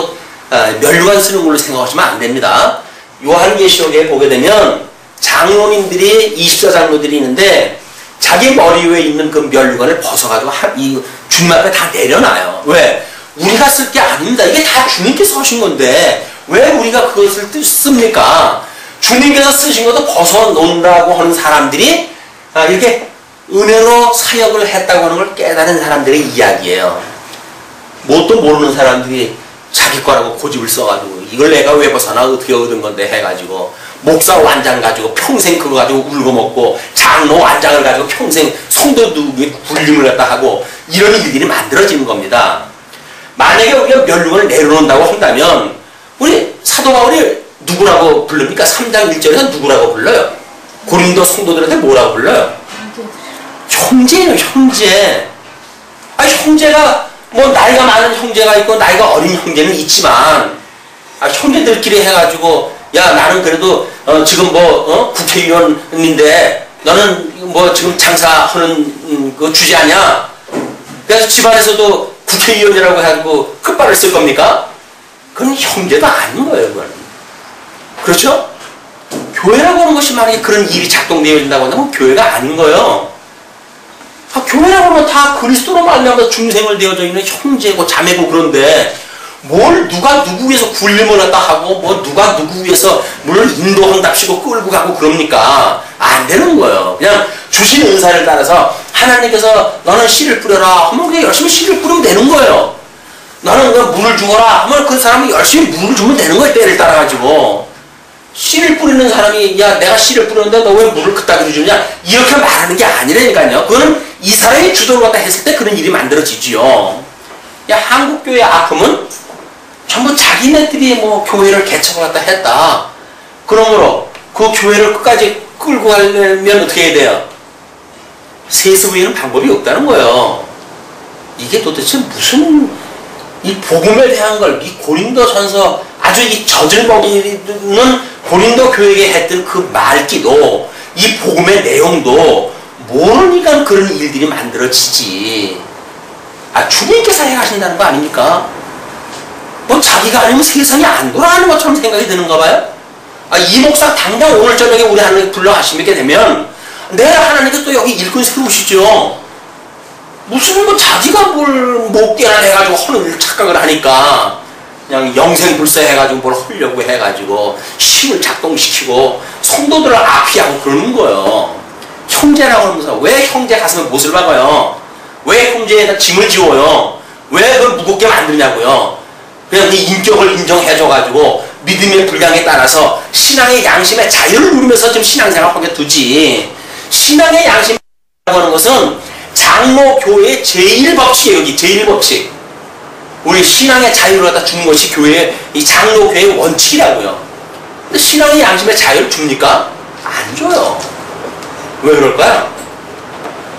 Speaker 1: 멸류관 쓰는 걸로 생각하시면 안 됩니다. 요한계시록에 보게 되면 장로님들이 24장로들이 있는데 자기 머리 위에 있는 그 멸류관을 벗어가지고 이 주님 앞에 다 내려놔요. 왜? 우리가 쓸 게 아닙니다. 이게 다 주님께서 하신 건데 왜 우리가 그것을 씁니까? 주님께서 쓰신 것도 벗어놓는다고 하는 사람들이 이렇게 은혜로 사역을 했다고 하는 걸 깨달은 사람들의 이야기예요. 뭣도 모르는 사람들이 자기 거라고 고집을 써가지고 이걸 내가 왜 벗어나 어떻게 얻은 건데 해가지고 목사 완장 가지고 평생 그거 가지고 울고 먹고 장로 완장을 가지고 평생 성도 누구에 굴림을 갖다 하고 이런 일들이 만들어지는 겁니다. 만약에 우리가 멸류관을 내려놓는다고 한다면 우리 사도 바울이 누구라고 부릅니까? 3장 1절에서 누구라고 불러요? 고린도 성도들한테 뭐라고 불러요? 형제예요, 형제. 형제가 나이가 많은 형제가 있고 나이가 어린 형제는 있지만 형제들끼리 해가지고 야 나는 그래도 지금 국회의원인데 너는 지금 장사하는 그 주제 아니야? 그래서 집안에서도 국회의원이라고 해가지고 끝발을 쓸 겁니까? 그건 형제가 아닌 거예요, 그건. 그렇죠? 교회라고 하는 것이 만약에 그런 일이 작동되어진다고 한다면 교회가 아닌 거예요. 교회라고 하면 다 그리스도로 말미암아 중생을 되어져 있는 형제고 자매고 그런데 뭘 누가 누구 위해서 굴림을 갖다 하고 누가 누구 위해서 뭘 인도한답시고 끌고 가고 그럽니까? 안 되는 거예요. 그냥 주신 은사를 따라서 하나님께서 너는 씨를 뿌려라 하면 그냥 열심히 씨를 뿌리면 되는 거예요. 너는 물을 주거라 하면 그 사람이 열심히 물을 주면 되는 거예요. 때를 따라가지고. 씨를 뿌리는 사람이 야 내가 씨를 뿌렸는데 너 왜 물을 그따위로 주냐 이렇게 말하는 게 아니라니까요. 그거는 이 사람이 주도를 갖다 했을 때 그런 일이 만들어지지요. 한국교회 아픔은 전부 자기네들이 교회를 개척을 갖다 했다. 그러므로 그 교회를 끝까지 끌고 가려면 어떻게 해야 돼요? 세습 외에는 방법이 없다는 거예요. 이게 도대체 무슨 이 복음에 대한 걸 이 고린도전서 아주 이 젖을 먹이는 고린도 교회에 했던 그 말기도 이 복음의 내용도 모르니까 그런 일들이 만들어지지. 주님께서 해가신다는 거 아닙니까? 자기가 아니면 세상이 안 돌아가는 것처럼 생각이 드는가 봐요? 이 목사 당장 오늘 저녁에 우리 하나님 불러가시게 되면 내일 하나님께서 또 여기 일꾼 세우시죠. 무슨 뭐 자기가 뭘 깨나 해가지고 하는 착각을 하니까 그냥 영생불사해가지고 뭘 하려고 해가지고 힘을 작동시키고 성도들을 아피하고 그러는 거예요. 형제라고 하면서 왜 형제 가슴에 못을 박아요? 왜 형제에다 짐을 지워요? 왜 그걸 무겁게 만드냐고요? 그냥 네 인격을 인정해줘가지고 믿음의 분량에 따라서 신앙의 양심의 자유를 누리면서 좀 신앙생활 하게 두지. 신앙의 양심이라고 하는 것은 장로교회의 제1법칙이에요. 여기 제1법칙. 우리 신앙의 자유를 갖다 주는 것이 교회의 이 장로교회의 원칙이라고요. 근데 신앙의 양심의 자유를 줍니까? 안 줘요. 왜 그럴까요?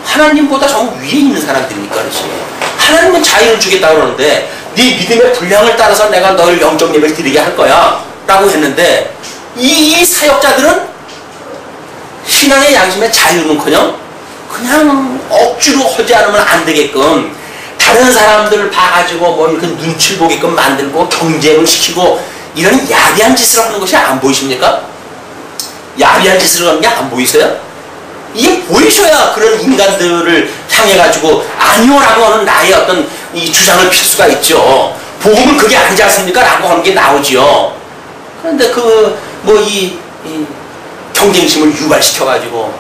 Speaker 1: 하나님보다 저 위에 있는 사람들이니까 그렇지. 하나님은 자유를 주겠다 그러는데 네 믿음의 분량을 따라서 내가 너를 영적 예배를 드리게 할 거야 라고 했는데 이 사역자들은 신앙의 양심의 자유는커녕 그냥 억지로 하지 않으면 안 되게끔 다른 사람들을 봐가지고 뭐 이렇게 눈치를 보게끔 만들고 경쟁을 시키고 이런 야비한 짓을 하는 것이 안 보이십니까? 야비한 짓을 하는 게 안 보이세요? 이게 보이셔야 그런 인간들을 향해가지고 아니오라고 하는 나의 어떤 이 주장을 필 수가 있죠. 복음은 그게 아니지 않습니까? 라고 하는 게 나오지요. 그런데 이 경쟁심을 유발시켜가지고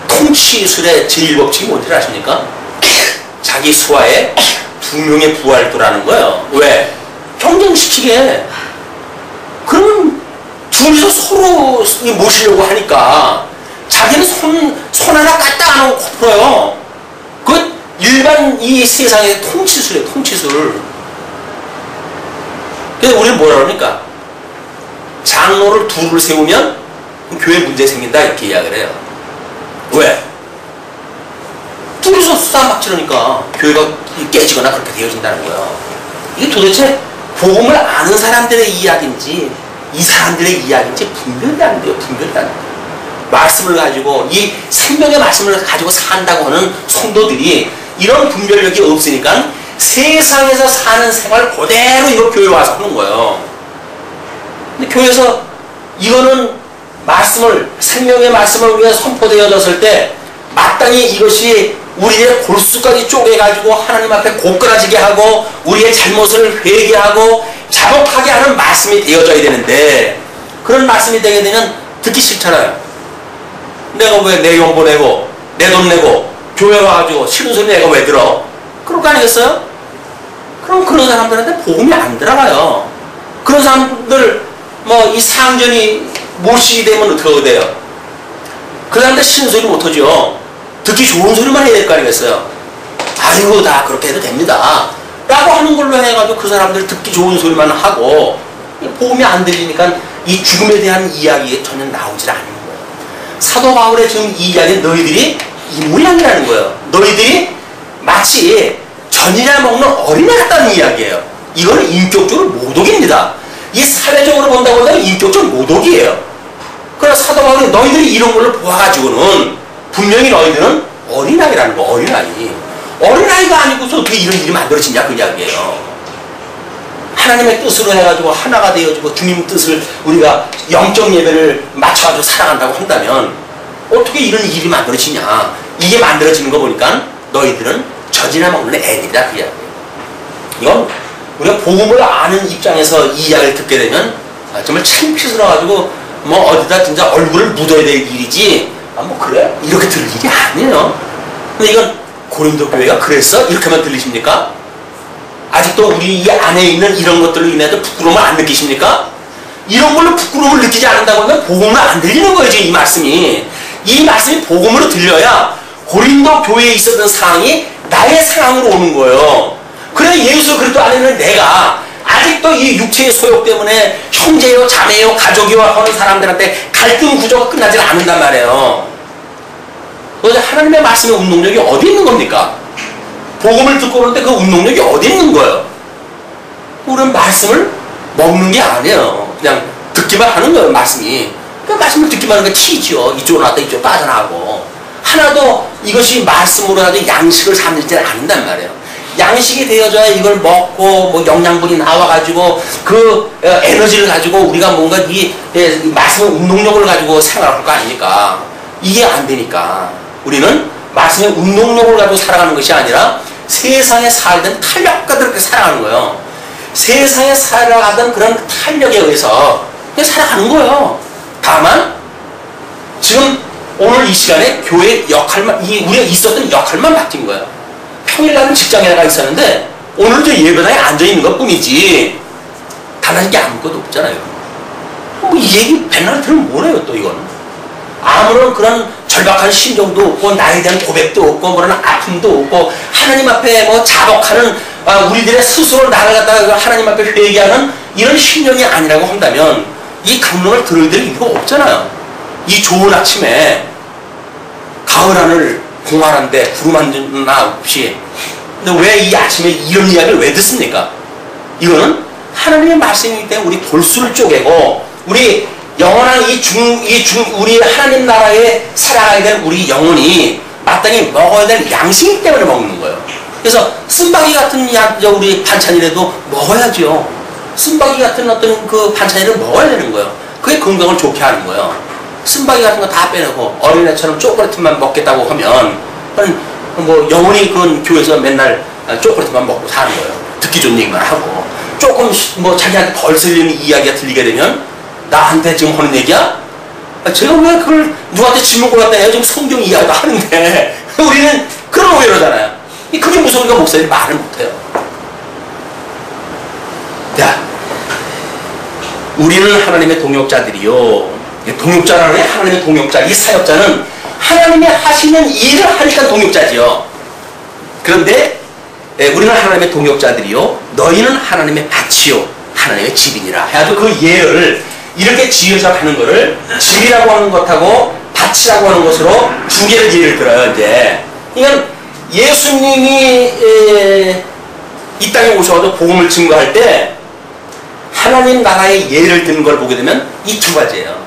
Speaker 1: 통치술의 제1법칙이 뭔지 아십니까? 자기 수하에 두 명의 부하를 두라는 거예요. 왜? 경쟁시키게. 그러면 둘이서 서로 모시려고 하니까 자기는 손 하나 까딱 안 하고 풀어요. 그 일반 이 세상의 통치술이에요. 통치술. 그래서 우리는 뭐라 그럽니까? 장로를 둘을 세우면 교회 문제 생긴다 이렇게 이야기를 해요. 왜? 둘이서 싸움박지르니까 교회가 깨지거나 그렇게 되어진다는 거예요. 이게 도대체 복음을 아는 사람들의 이야기인지 이 사람들의 이야기인지 분별이 안 돼요. 분별이 안 돼요. 말씀을 가지고 이 생명의 말씀을 가지고 산다고 하는 성도들이 이런 분별력이 없으니까 세상에서 사는 생활 그대로 이거 교회 와서 하는 거예요. 근데 교회에서 이거는 말씀을 생명의 말씀을 위해 선포되어졌을 때 마땅히 이것이 우리의 골수까지 쪼개가지고 하나님 앞에 고꾸라지게 하고 우리의 잘못을 회개하고 자복하게 하는 말씀이 되어져야 되는데 그런 말씀이 되게 되면 듣기 싫잖아요. 내가 왜 내 용보 내고 내 돈 내고 교회 와가지고 싫은 소리 내가 왜 들어? 그럴 거 아니겠어요? 그럼 그런 사람들한테 복음이 안 들어가요. 그런 사람들 뭐 이 상전이 모시게 되면 어떻게 돼요? 그 사람한테 싫은 소리 못하죠. 듣기 좋은 소리만 해야 될 거 아니겠어요? 아이고 다 그렇게 해도 됩니다 라고 하는 걸로 해가지고 그 사람들 듣기 좋은 소리만 하고 복음이 안 들리니까 이 죽음에 대한 이야기에 전혀 나오질 않는 거예요. 사도 바울의 지금 이 이야기는 너희들이 이 모양이라는 거예요. 너희들이 마치 전이나 먹는 어린애 같다는 이야기예요. 이거는 인격적으로 모독입니다. 이 사회적으로 본다고 하면 인격적 모독이에요. 그래서 사도 바울이 너희들이 이런 걸로 보아가지고는 분명히 너희들은 어린아이라는 거. 어린아이가 아니고서 어떻게 이런 일이 만들어지냐 그 이야기예요. 하나님의 뜻으로 해가지고 하나가 되어지고 주님 뜻을 우리가 영적 예배를 맞춰가지고 살아간다고 한다면 어떻게 이런 일이 만들어지냐. 이게 만들어지는 거 보니까 너희들은 젖이나 먹는 애들이다 그 이야기예요. 이건 우리가 복음을 아는 입장에서 이 이야기를 듣게 되면 정말 창피스러워가지고 뭐 어디다 진짜 얼굴을 묻어야 될 일이지 뭐 그래? 이렇게 들을 일이 아니에요. 근데 이건 고린도 교회가 그랬어? 이렇게만 들리십니까? 아직도 우리 이 안에 있는 이런 것들로 인해서 부끄러움을 안 느끼십니까? 이런 걸로 부끄러움을 느끼지 않는다고 하면 복음을 안 들리는 거예요. 지금 이 말씀이. 이 말씀이 복음으로 들려야 고린도 교회에 있었던 상황이 나의 상황으로 오는 거예요. 그래 예수 그리스도 안에 있는 내가 아직도 이 육체의 소욕 때문에 형제요 자매요 가족이요 하는 사람들한테 갈등 구조가 끝나지 않는단 말이에요. 그래서 하나님의 말씀의 운동력이 어디 있는 겁니까? 복음을 듣고 그러는데 그 운동력이 어디 있는 거예요? 우리는 말씀을 먹는 게 아니에요. 그냥 듣기만 하는 거예요. 말씀이. 그 말씀을 듣기만 하는 게 튀지요. 이쪽으로 나왔다 이쪽으로 빠져나가고 하나도 이것이 말씀으로 하도 양식을 삼지 않는단 말이에요. 양식이 되어져야 이걸 먹고 뭐 영양분이 나와가지고 그 에너지를 가지고 우리가 뭔가 이 말씀의 운동력을 가지고 생활할 거 아닙니까? 이게 안 되니까 우리는 말씀의 운동력을 가지고 살아가는 것이 아니라 세상에 살던 탄력과 그렇게 살아가는 거예요. 세상에 살아가던 그런 탄력에 의해서 그냥 살아가는 거예요. 다만 지금 오늘 이 시간에 교회 역할만, 우리가 있었던 역할만 바뀐 거예요. 평일 날은 직장에 나가 있었는데 오늘도 예배당에 앉아있는 것 뿐이지 다른 게 아무것도 없잖아요. 뭐 이 얘기 맨날 들으면 뭐래요 또 이거는. 아무런 그런 절박한 심정도 없고 나에 대한 고백도 없고 그런 아픔도 없고 하나님 앞에 뭐 자복하는 우리들의 스스로 나를 갖다가 하나님 앞에 회개하는 이런 심령이 아니라고 한다면 이 강론을 들을 이유가 없잖아요. 이 좋은 아침에 가을 하늘 공활한데 구름 한 나 없이 근데 왜 이 아침에 이런 이야기를 왜 듣습니까? 이거는 하나님의 말씀이기 때문에 우리 골수를 쪼개고 우리 영원한 우리 하나님 나라에 살아가야 될 우리 영혼이 마땅히 먹어야 될 양식이기 때문에 먹는 거예요. 그래서 쓴바귀 같은 우리 반찬이라도 먹어야죠. 쓴바귀 같은 어떤 그 반찬이라도 먹어야 되는 거예요. 그게 건강을 좋게 하는 거예요. 쓴바귀 같은 거 다 빼내고 어린애처럼 초콜릿만 먹겠다고 하면 뭐 영원히 그건 교회에서 맨날 초콜릿만 먹고 사는 거예요. 듣기 좋은 얘기만 하고 조금 뭐 자기한테 덜 쓸리는 이야기가 들리게 되면 나한테 지금 하는 얘기야? 제가 왜 그걸 누구한테 질문 골랐다 해요? 지금 성경 이야기도 하는데 우리는 그런 오해로잖아요. 그게 무서우니까 목사님이 말을 못해요. 자, 우리는 하나님의 동역자들이요. 동역자라는 게 하나님의 동역자. 이 사역자는 하나님이 하시는 일을 하니까 동역자지요. 그런데 우리는 하나님의 동역자들이요. 너희는 하나님의 밭이요. 하나님의 집이니라. 해가지고 그 예를 이렇게 지어서 가는 거를 집이라고 하는 것하고 밭이라고 하는 것으로 두 개를 예를 들어요. 이제 그러니까 예수님이 이 땅에 오셔서 복음을 증거할 때 하나님 나라의 예를 드는 걸 보게 되면 이 두 가지예요.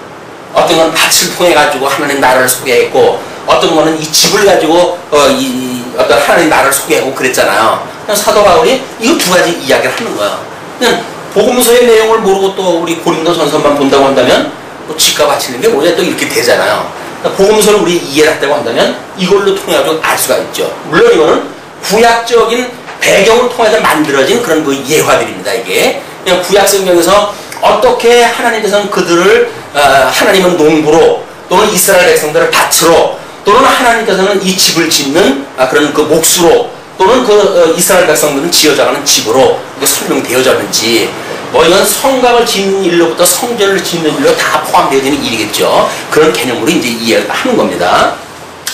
Speaker 1: 어떤 건 밭을 통해 가지고 하나님 나라를 소개했고 어떤 거는 이 집을 가지고 어떤 하나님 나라를 소개하고 그랬잖아요. 사도 바울이 이 두 가지 이야기를 하는 거예요. 그냥 복음서의 내용을 모르고 또 우리 고린도전서만 본다고 한다면 뭐 집과 바치는 게 뭐냐 또 이렇게 되잖아요. 그러니까 복음서를 우리 이해를 한다고 한다면 이걸로 통해서 알 수가 있죠. 물론 이거는 구약적인 배경을 통해서 만들어진 그런 그 예화들입니다. 이게 그냥 구약 성경에서 어떻게 하나님께서는 그들을 하나님은 농부로 또는 이스라엘 백성들을 밭으로 또는 하나님께서는 이 집을 짓는 그런 그 몫으로 또는 그 이스라엘 백성들은 지어져가는 집으로 설명되어졌는지 뭐 이건 성곽을 짓는 일로부터 성전을 짓는 일로 다 포함되어지는 일이겠죠. 그런 개념으로 이제 이해를 하는 겁니다.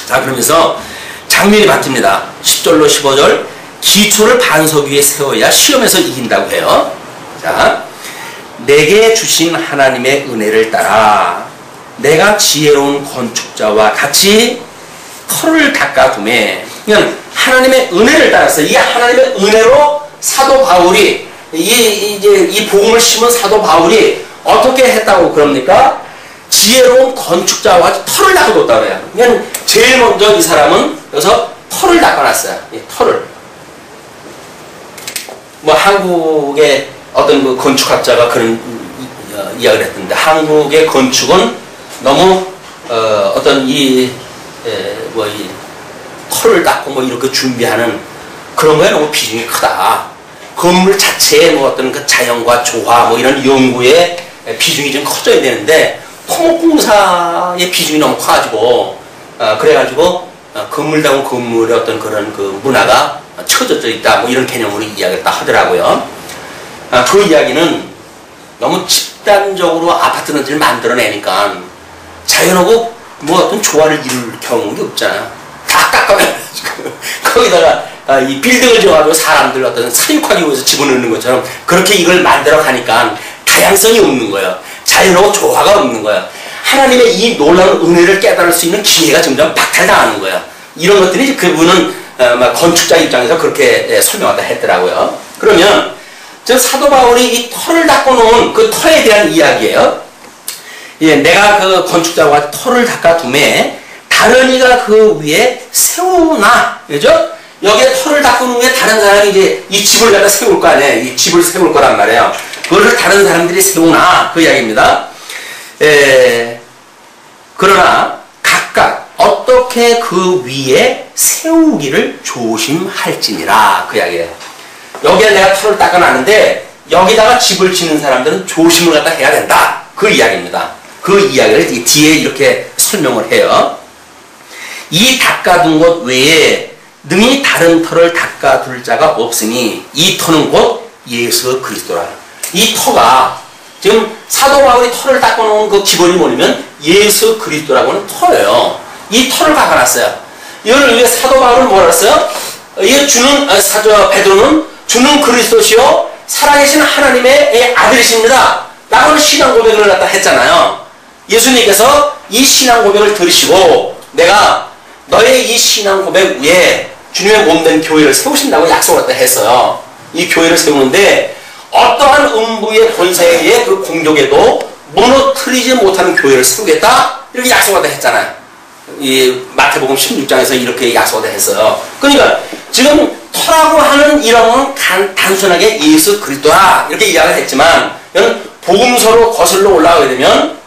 Speaker 1: 자, 그러면서 장면이 바뀝니다. 10절로 15절 기초를 반석 위에 세워야 시험에서 이긴다고 해요. 자, 내게 주신 하나님의 은혜를 따라 내가 지혜로운 건축자와 같이 터를 닦아두매. 그냥 하나님의 은혜를 따라서 이 하나님의 은혜로 사도 바울이 이 복음을 심은 사도 바울이 어떻게 했다고 그럽니까? 지혜로운 건축자와 터를 닦아뒀다고 해요. 그냥 제일 먼저 이 사람은 여기서 터를 닦아놨어요. 이 터를. 뭐 한국의 어떤 그 건축학자가 그런 이야기를 했던데 한국의 건축은 너무 어떤 이 털을 닦고 뭐 이렇게 준비하는 그런 거에 너무 비중이 크다. 건물 자체의 뭐 어떤 그 자연과 조화 뭐 이런 연구에 비중이 좀 커져야 되는데 토목공사의 비중이 너무 커가지고 그래가지고 건물다운 건물의 어떤 그런 그 문화가 처져져 있다 뭐 이런 개념으로 이야기를 딱 하더라고요. 그 이야기는 너무 집단적으로 아파트를 만들어내니까 자연하고 뭐 어떤 조화를 이룰 경우가 없잖아요. 다 깎아가지고 거기다가 이 빌딩을 지어가지고 사람들 어떤 사육하기 위해서 집어넣는 것처럼 그렇게 이걸 만들어 가니까 다양성이 없는 거예요. 자연하고 조화가 없는 거예요. 하나님의 이 놀라운 은혜를 깨달을 수 있는 기회가 점점 박탈당하는 거예요. 이런 것들이 그분은 건축자 입장에서 그렇게 설명하다 했더라고요. 그러면 저 사도 바울이 이 터를 닦고 놓은 그 터에 대한 이야기예요. 예, 내가 그 건축자와 터를 닦아둠에 다른 이가 그 위에 세우나, 그죠? 여기에 터를 닦고 놓은 후에 다른 사람이 이제 이 집을 갖다 세울 거 아니에요. 이 집을 세울 거란 말이에요. 그걸 다른 사람들이 세우나, 그 이야기입니다. 그러나 각각 어떤 어떻게 그 위에 세우기를 조심할지니라 그 이야기예요. 여기에 내가 터를 닦아놨는데 여기다가 집을 짓는 사람들은 조심을 갖다 해야 된다 그 이야기입니다. 그 이야기를 뒤에 이렇게 설명을 해요. 이 닦아둔 것 외에 능히 다른 터를 닦아둘 자가 없으니 이 터는 곧 예수 그리스도라. 이 터가 지금 사도 바울이 터를 닦아놓은 그 기본이 뭐냐면 예수 그리스도라고 하는 터예요. 이 터를 닦아놨어요. 이걸 위해 사도 바울은 뭐라 했어요? 베드로는 주는 그리스도시요 살아계신 하나님의 아들이십니다 라고 하는 신앙 고백을 갖다 했잖아요. 예수님께서 이 신앙 고백을 들으시고 내가 너의 이 신앙 고백 위에 주님의 몸된 교회를 세우신다고 약속을 갖다 했어요. 이 교회를 세우는데 어떠한 음부의 권세에 그 공격에도 무너뜨리지 못하는 교회를 세우겠다 이렇게 약속을 갖다 했잖아요. 이 마태복음 16장에서 이렇게 약속을 했어요. 그러니까 지금 터라고 하는 이름은 단순하게 예수 그리스도라 이렇게 이야기를 했지만 이건 복음서로 거슬러 올라가게 되면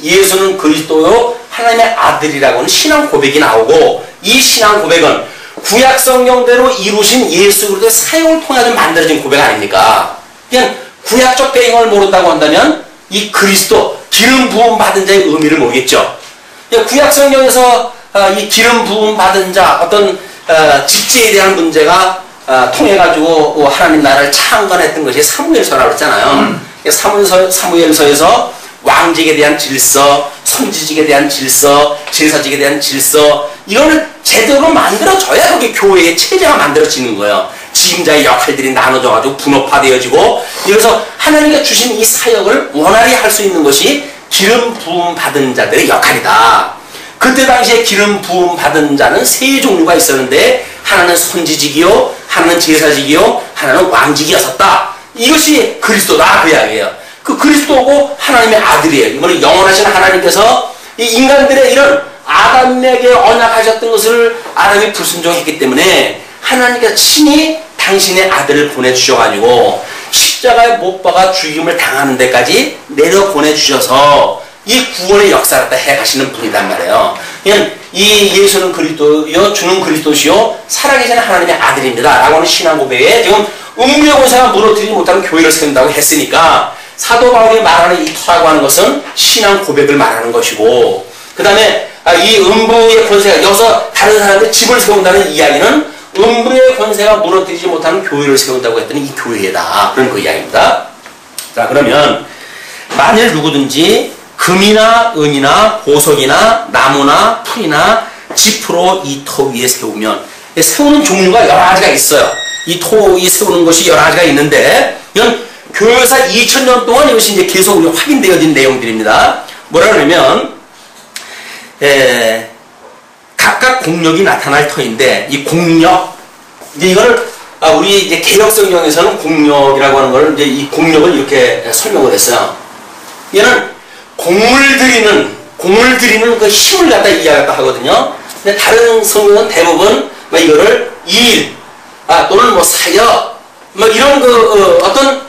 Speaker 1: 예수는 그리스도요 하나님의 아들이라고 하는 신앙 고백이 나오고 이 신앙 고백은 구약 성경대로 이루신 예수 그리스도의 사역을 통해서 만들어진 고백 아닙니까? 그냥 구약적 배경을 모른다고 한다면 이 그리스도 기름 부음 받은 자의 의미를 모르겠죠. 구약 성경에서 이 기름 부음 받은 자 어떤 집지에 대한 문제가 통해 가지고 하나님 나라를 창건했던 것이 사무엘서라고 했잖아요. 사무엘서에서 왕직에 대한 질서, 선지직에 대한 질서, 제사직에 대한 질서 이거를 제대로 만들어져야 그게 교회의 체제가 만들어지는 거예요. 지임자의 역할들이 나눠져가지고 분업화되어지고 이래서 하나님께 주신 이 사역을 원활히 할 수 있는 것이 기름 부음 받은 자들의 역할이다. 그때 당시에 기름 부음 받은 자는 세 종류가 있었는데 하나는 선지직이요, 하나는 제사직이요, 하나는 왕직이었었다. 이것이 그리스도다 그 이야기예요. 그 그리스도고 하나님의 아들이에요. 이거는 영원하신 하나님께서 이 인간들의 이런 아담에게 언약하셨던 것을 아담이 불순종했기 때문에 하나님께서 친히 당신의 아들을 보내주셔가지고 십자가에 못 박아 죽임을 당하는 데까지 내려 보내주셔서 이 구원의 역사를 갖다 해가시는 분이란 말이에요. 그냥 이 예수는 그리스도요 주는 그리스도시요 살아계신 하나님의 아들입니다 라고 하는 신앙 고백에 지금 음부의 권세가 무너뜨리지 못하는 교회를 세운다고 했으니까 사도 바울이 말하는 이 터라고 하는 것은 신앙 고백을 말하는 것이고 그 다음에 이 음부의 권세가 여기서 다른 사람의 집을 세운다는 이야기는 음부의 권세가 무너뜨리지 못하는 교회를 세운다고 했더니 이 교회다 그런 그 이야기입니다. 자 그러면 만일 누구든지 금이나 은이나 보석이나 나무나 풀이나 지프로 이 터 위에 세우면 세우는 종류가 여러 가지가 있어요. 이 세우는 것이 여러 가지가 있는데 이건 교회사 2000년 동안 이것이 이제 계속 확인되어진 내용들입니다. 뭐라 그러면 각각 공력이 나타날 터인데 이 공력 이제 이거를 우리 이제 개역 성경에서는 공력이라고 하는 걸 이제 이 공력을 이렇게 설명을 했어요. 얘는 공을 들이는 그 힘을 갖다 이야기했다 하거든요. 근데 다른 성경은 대부분 이거를 일 또는 뭐 사역 이런 그 어떤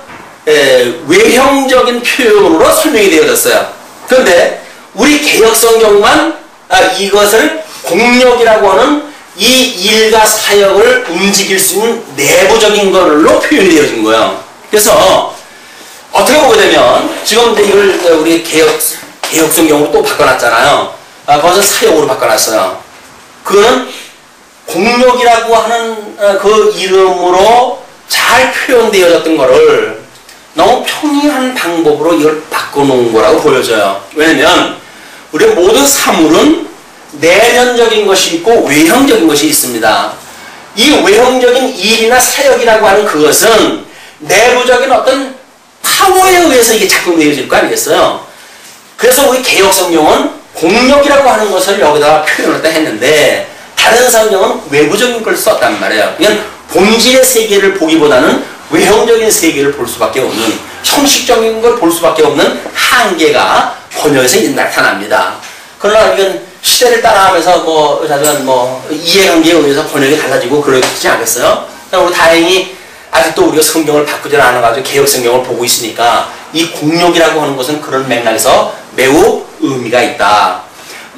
Speaker 1: 외형적인 표현으로 설명이 되어졌어요. 그런데 우리 개역 성경만 이것을 공력이라고 하는 이 일과 사역을 움직일 수 있는 내부적인 걸로 표현이 되어진 거예요. 그래서 어떻게 보게 되면 지금 이제 이걸 우리 개역 성경으로 또 바꿔놨잖아요. 거기서 사역으로 바꿔놨어요. 그거는 공력이라고 하는 그 이름으로 잘 표현되어졌던 거를 너무 평이한 방법으로 이걸 바꿔놓은 거라고 보여져요. 왜냐면 우리 모든 사물은 내면적인 것이 있고 외형적인 것이 있습니다. 이 외형적인 일이나 사역이라고 하는 그것은 내부적인 어떤 파워에 의해서 이게 작동되어질 거 아니겠어요? 그래서 우리 개역 성경은 공력이라고 하는 것을 여기다가 표현을 했는데 다른 성경은 외부적인 걸 썼단 말이에요. 그냥 본질의 세계를 보기보다는 외형적인 세계를 볼 수밖에 없는 형식적인 걸 볼 수밖에 없는 한계가 번역에서 나타납니다. 그러나 이건 시대를 따라가면서 이해관계에 의해서 번역이 달라지고 그러지 않겠어요? 우리 다행히 아직도 우리가 성경을 바꾸지 않아가지고 개역 성경을 보고 있으니까 이 공력이라고 하는 것은 그런 맥락에서 매우 의미가 있다.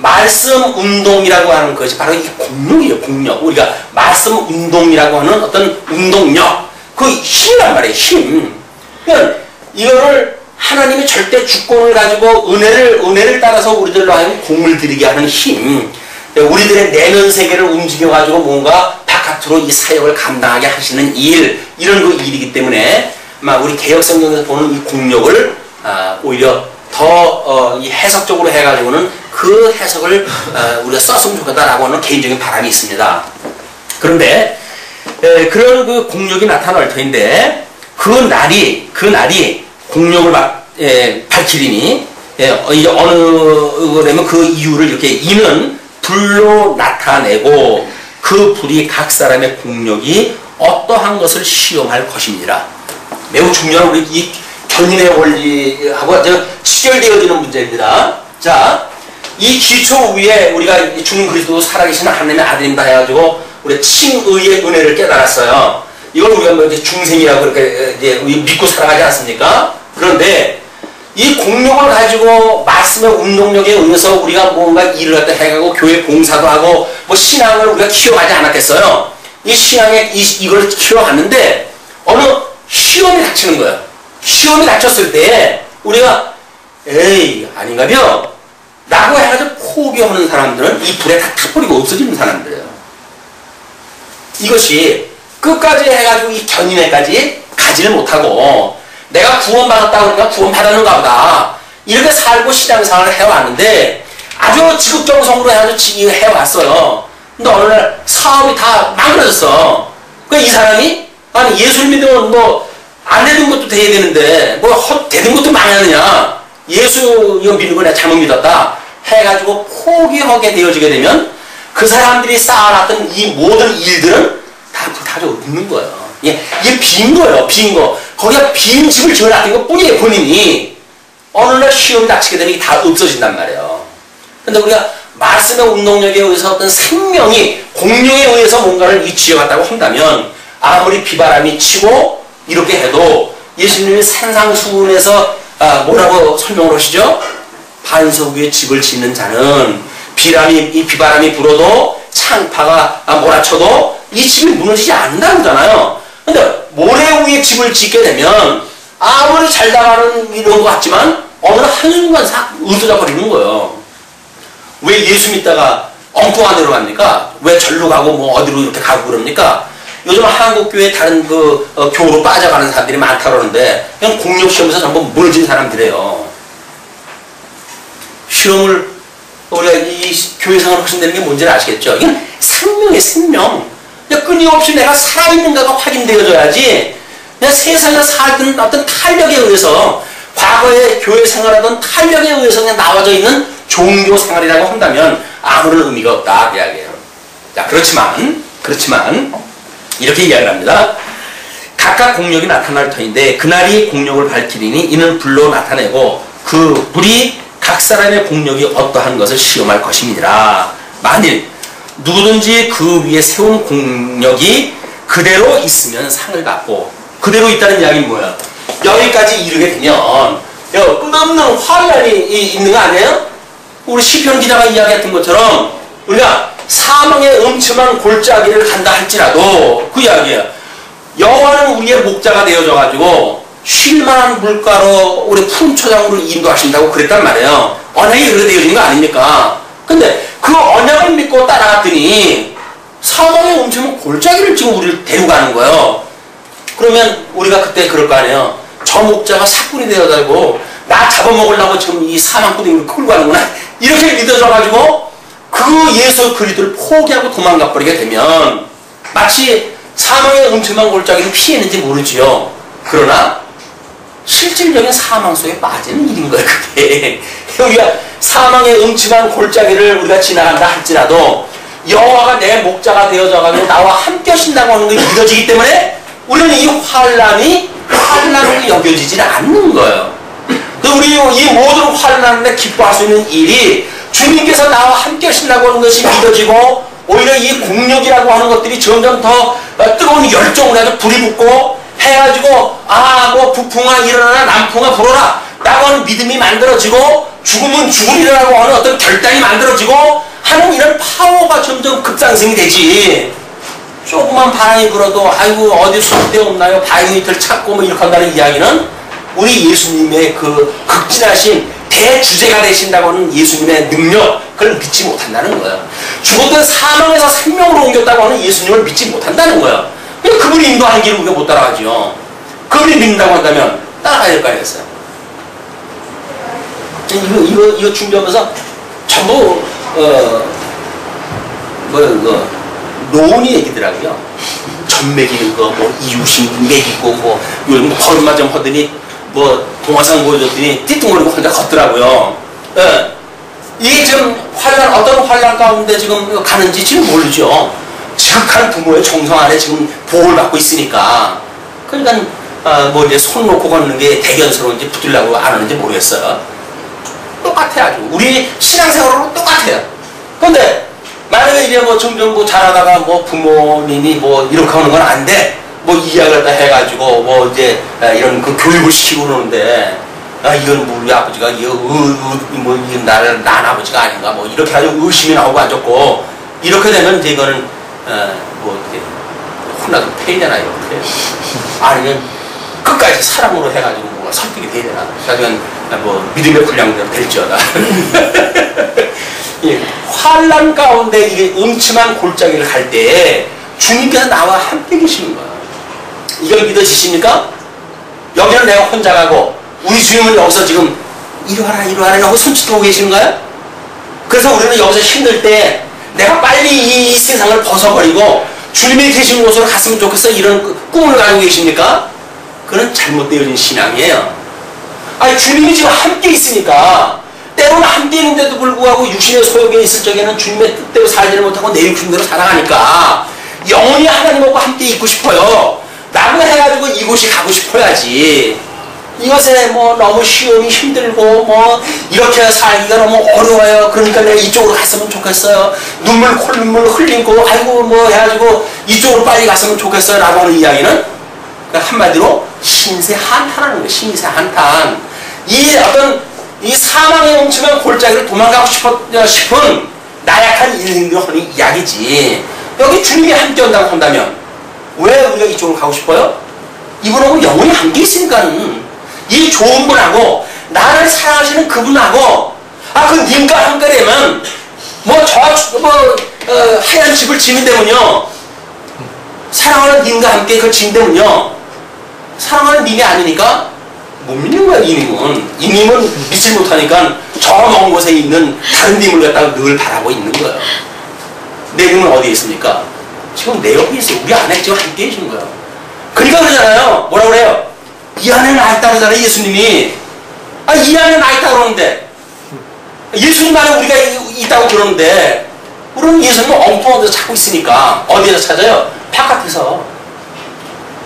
Speaker 1: 말씀 운동이라고 하는 것이 바로 이 공력이에요. 공력. 우리가 말씀 운동이라고 하는 어떤 운동력, 그 힘이란 말이에요. 힘. 그러니까 이거를 하나님이 절대 주권을 가지고 은혜를 따라서 우리들로 하여금 공을 들이게 하는 힘, 우리들의 내면 세계를 움직여가지고 뭔가 바깥으로 이 사역을 감당하게 하시는 일, 이런 그 일이기 때문에 아마 우리 개혁성경에서 보는 이 공력을 오히려 더 이 해석적으로 해가지고는 그 해석을 우리가 썼으면 좋겠다라고 하는 개인적인 바람이 있습니다. 그런데 그런 그 공력이 나타날 터인데 그 날이 공력을 밝히리니 이제 어느 거라면 그 이유를 이렇게 이는 불로 나타내고 그 불이 각 사람의 공력이 어떠한 것을 시험할 것입니다. 매우 중요한 우리 이 견인의 원리하고 직결되어지는 문제입니다. 자, 이 기초 위에 우리가 주는 그리스도 살아계신 하나님의 아들입니다 해가지고 우리 칭의의 은혜를 깨달았어요. 이걸 우리가 뭐 이제 중생이라고 그렇게 이제 믿고 살아가지 않습니까? 그런데 이 공력을 가지고 말씀의 운동력에 의해서 우리가 뭔가 일을 갖다 해가고 교회 봉사도 하고 뭐 신앙을 우리가 키워가지 않았겠어요? 이 신앙에 이걸 키워갔는데 어느 시험이 닥치는 거예요. 시험이 닥쳤을 때 우리가 에이 아닌가며 라고 해가지고 포기하는 사람들은 이 불에 다 타버리고 없어지는 사람들이에요. 이것이 끝까지 해가지고 이 견인회까지 가지를 못하고 내가 구원받았다고 그러니까 구원받았는가 보다 이렇게 살고 신앙생활을 해왔는데 아주 지극정성으로 해가지고 해왔어요. 근데 어느 날 사업이 다 망가졌어. 그러니까 이 사람이 아니 예수를 믿으면 뭐 안 되는 것도 돼야 되는데 뭐 되는 것도 망하느냐, 예수 이거 믿는 거 내가 잘못 믿었다 해가지고 포기하게 되어지게 되면 그 사람들이 쌓아놨던 이 모든 일들은 다 없는 거예요. 이게 빈 거예요. 빈 거. 거기가 빈 집을 지어놨던 것 뿐이에요. 본인이 어느 날 시험이 닥치게 되면 이게 다 없어진단 말이에요. 근데 우리가 말씀의 운동력에 의해서 어떤 생명이 공력에 의해서 뭔가를 지어갔다고 한다면 아무리 비바람이 치고 이렇게 해도 예수님이 산상수훈에서 뭐라고 설명을 하시죠? 반석 위에 집을 짓는 자는 이 비바람이 불어도 창파가 몰아쳐도 이 집이 무너지지 않는다고 하잖아요. 근데 모래 위에 집을 짓게 되면 아무리 잘 나가는 이런 것 같지만 어느 한순간 싹 으드져 버리는 거예요. 왜 예수 믿다가 엉뚱한 데로 갑니까? 왜 절로 가고 뭐 어디로 이렇게 가고 그럽니까? 요즘 한국교회 다른 교로 빠져가는 사람들이 많다 그러는데 그냥 공력시험에서 전부 무너진 사람들이에요. 시험을 우리가 이 교회 생활을 하신다는 게 뭔지를 아시겠죠? 이건 생명이에요, 생명. 그냥 끊임없이 내가 살아있는가가 확인되어져야지 그냥 세상에 살던 어떤 탄력에 의해서 과거에 교회 생활하던 탄력에 의해서 그냥 나와져 있는 종교 생활이라고 한다면 아무런 의미가 없다 그 이야기예요. 자, 그렇지만 이렇게 이야기를 합니다. 각각 공력이 나타날 터인데 그날이 공력을 밝히리니 이는 불로 나타내고 그 불이 각 사람의 공력이 어떠한 것을 시험할 것입니다. 만일 누구든지 그 위에 세운 공력이 그대로 있으면 상을 받고, 그대로 있다는 이야기는 뭐예요? 여기까지 이르게 되면 끝없는 환란이 있는 거 아니에요? 우리 시편 기자가 이야기했던 것처럼 우리가 사망의 음침한 골짜기를 간다 할지라도 그 이야기예요. 여호와는 우리의 목자가 되어져 가지고 쉴만한 물가로 우리 푸른 초장으로 인도하신다고 그랬단 말이에요. 언약이 그렇게 되어진 거 아닙니까? 근데 그 언약을 믿고 따라갔더니 사망의 음침한 골짜기를 지금 우리를 데려가는 거예요. 그러면 우리가 그때 그럴 거 아니에요. 저 목자가 사꾼이 되어가지고 나 잡아먹으려고 지금 이 사망꾼을 끌고 가는구나 이렇게 믿어져 가지고 그 예수 그리스도를 포기하고 도망가 버리게 되면 마치 사망의 음침한 골짜기를 피했는지 모르지요. 그러나 실질적인 사망 속에 빠지는 일인 거예요. 그게 우리가 사망의 음침한 골짜기를 우리가 지나간다 할지라도 여호와가 내 목자가 되어져 가지고 나와 함께 하신다고 하는 게 믿어지기 때문에 우리는 이 환란으로 여겨지질 않는 거예요. 우리 이 모든 환란에 기뻐할 수 있는 일이 주님께서 나와 함께 하신다고 하는 것이 믿어지고 오히려 이 공력이라고 하는 것들이 점점 더 뜨거운 열정을 해서 불이 붙고 해가지고 뭐 북풍아 일어나라 남풍아 불어라 라고 하는 믿음이 만들어지고 죽으면 죽으리라고 하는 어떤 결단이 만들어지고 하는 이런 파워가 점점 급상승이 되지. 조그만 바람이 불어도 아이고 어디 소대 없나요? 바이오미터를 찾고 뭐 이렇게 한다는 이야기는 우리 예수님의 그 극진하신 대주제가 되신다고 하는 예수님의 능력, 그걸 믿지 못한다는 거예요. 죽었던 사망에서 생명으로 옮겼다고 하는 예수님을 믿지 못한다는 거예요. 그분이 인도하는 길을 우리가 못 따라가죠. 그분이 믿는다고 한다면 따라가야 될 거 아니겠어요? 이거 준비하면서 전부 노은이 얘기더라고요. 전 먹이는 거, 뭐 이웃이 먹이고, 뭐 요즘 걸음마 좀 하더니 뭐 동화상 보여줬더니 띠뚱거리고 혼자 걷더라고요. 예. 이게 지금 어떤 환란 가운데 지금 가는지 지금 모르죠. 지극한 부모의 정성 안에 지금 보호를 받고 있으니까. 그러니까 뭐 이제 손 놓고 걷는 게 대견스러운지 붙으려고 안 하는지 모르겠어요. 똑같아요. 아주. 우리 신앙생활하고 똑같아요. 그런데 만약에 이제 뭐 점점 뭐 자라다가 뭐 부모님이 뭐 이렇게 하는 건 안 돼. 뭐 이야기를 다 해가지고 뭐 이제 이런 그 교육을 시키고 그러는데 이건 뭐 우리 아버지가 뭐 나를 난 아버지가 아닌가 뭐 이렇게 가지고 의심이 나오고 앉았고 이렇게 되면 이제 이거는 뭐 이렇게 혼나도 패이되나 이렇게 아니면 끝까지 사랑으로 해가지고 뭐 설득이 돼야 되나 그러면 뭐 믿음의 분량대로 될지어다. 환란 가운데 이게 음침한 골짜기를 갈 때에 주님께서 나와 함께 계시는 거야. 이걸 믿어지십니까? 여기는 내가 혼자 가고 우리 주님은 여기서 지금 이리와라 이리와라 하고 손짓하고 계신가요? 그래서 우리는 여기서 힘들 때 내가 빨리 이 세상을 벗어버리고 주님이 계신 곳으로 갔으면 좋겠어 이런 꿈을 가지고 계십니까? 그건 잘못되어진 신앙이에요. 아니 주님이 지금 함께 있으니까 때로는 함께 있는데도 불구하고 육신의 소욕에 있을 적에는 주님의 뜻대로 살지를 못하고 내 육신대로 살아가니까 영원히 하나님하고 함께 있고 싶어요. 라고 해가지고 이곳이 가고 싶어야지. 이것에 뭐 너무 시험이 힘들고 뭐 이렇게 살기가 너무 어려워요. 그러니까 내가 이쪽으로 갔으면 좋겠어요. 콧눈물 흘리고 아이고 뭐 해가지고 이쪽으로 빨리 갔으면 좋겠어요. 라고 하는 이야기는 그러니까 한마디로 신세 한탄하는 거예요. 신세 한탄. 이 어떤 이 사망의 멈추면 골짜기를 도망가고 싶은 나약한 인생들이 하는 이야기지. 여기 주님이 함께 온다고 한다면 왜 우리가 이쪽으로 가고 싶어요? 이분하고 영원히 함께 있으니까 이 좋은 분하고 나를 사랑하시는 그분하고 그 님과 함께 되면 하얀 집을 지는다면요 사랑하는 님과 함께 그걸 지는다면요 사랑하는 님이 아니니까 못 믿는 거야. 이 님은 믿지 못하니까 저 먼 곳에 있는 다른 님을 갖다가 늘 바라고 있는 거예요. 내 님은 어디에 있습니까? 지금 내 옆에 있어요. 우리 안에 지금 함께 계신 거예요. 그러니까 그러잖아요. 뭐라 그래요? 이 안에 나 있다 그러잖아요. 예수님이. 이 안에 나 있다 그러는데 예수님 안에 우리가 있다고 그러는데 우리는 예수님은 엉뚱한 데서 찾고 있으니까 어디에서 찾아요? 바깥에서.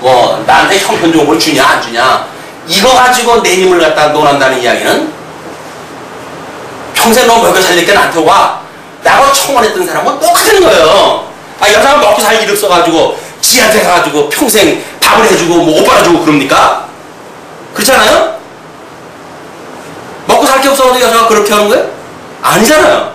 Speaker 1: 뭐 나한테 형편 좋은 걸 주냐 안 주냐 이거 가지고 내 님을 갖다 논한다는 이야기는 평생 너 먹여 살릴 게 나한테 와. 나하고 청혼했던 사람은 똑같은 거예요. 여자가 먹고 살 일 없어가지고 지한테 가가지고 평생 밥을 해주고 뭐 옷 빨아주고 그럽니까? 그렇잖아요? 먹고 살 게 없어가지고 여자가 그렇게 하는 거예요? 아니잖아요.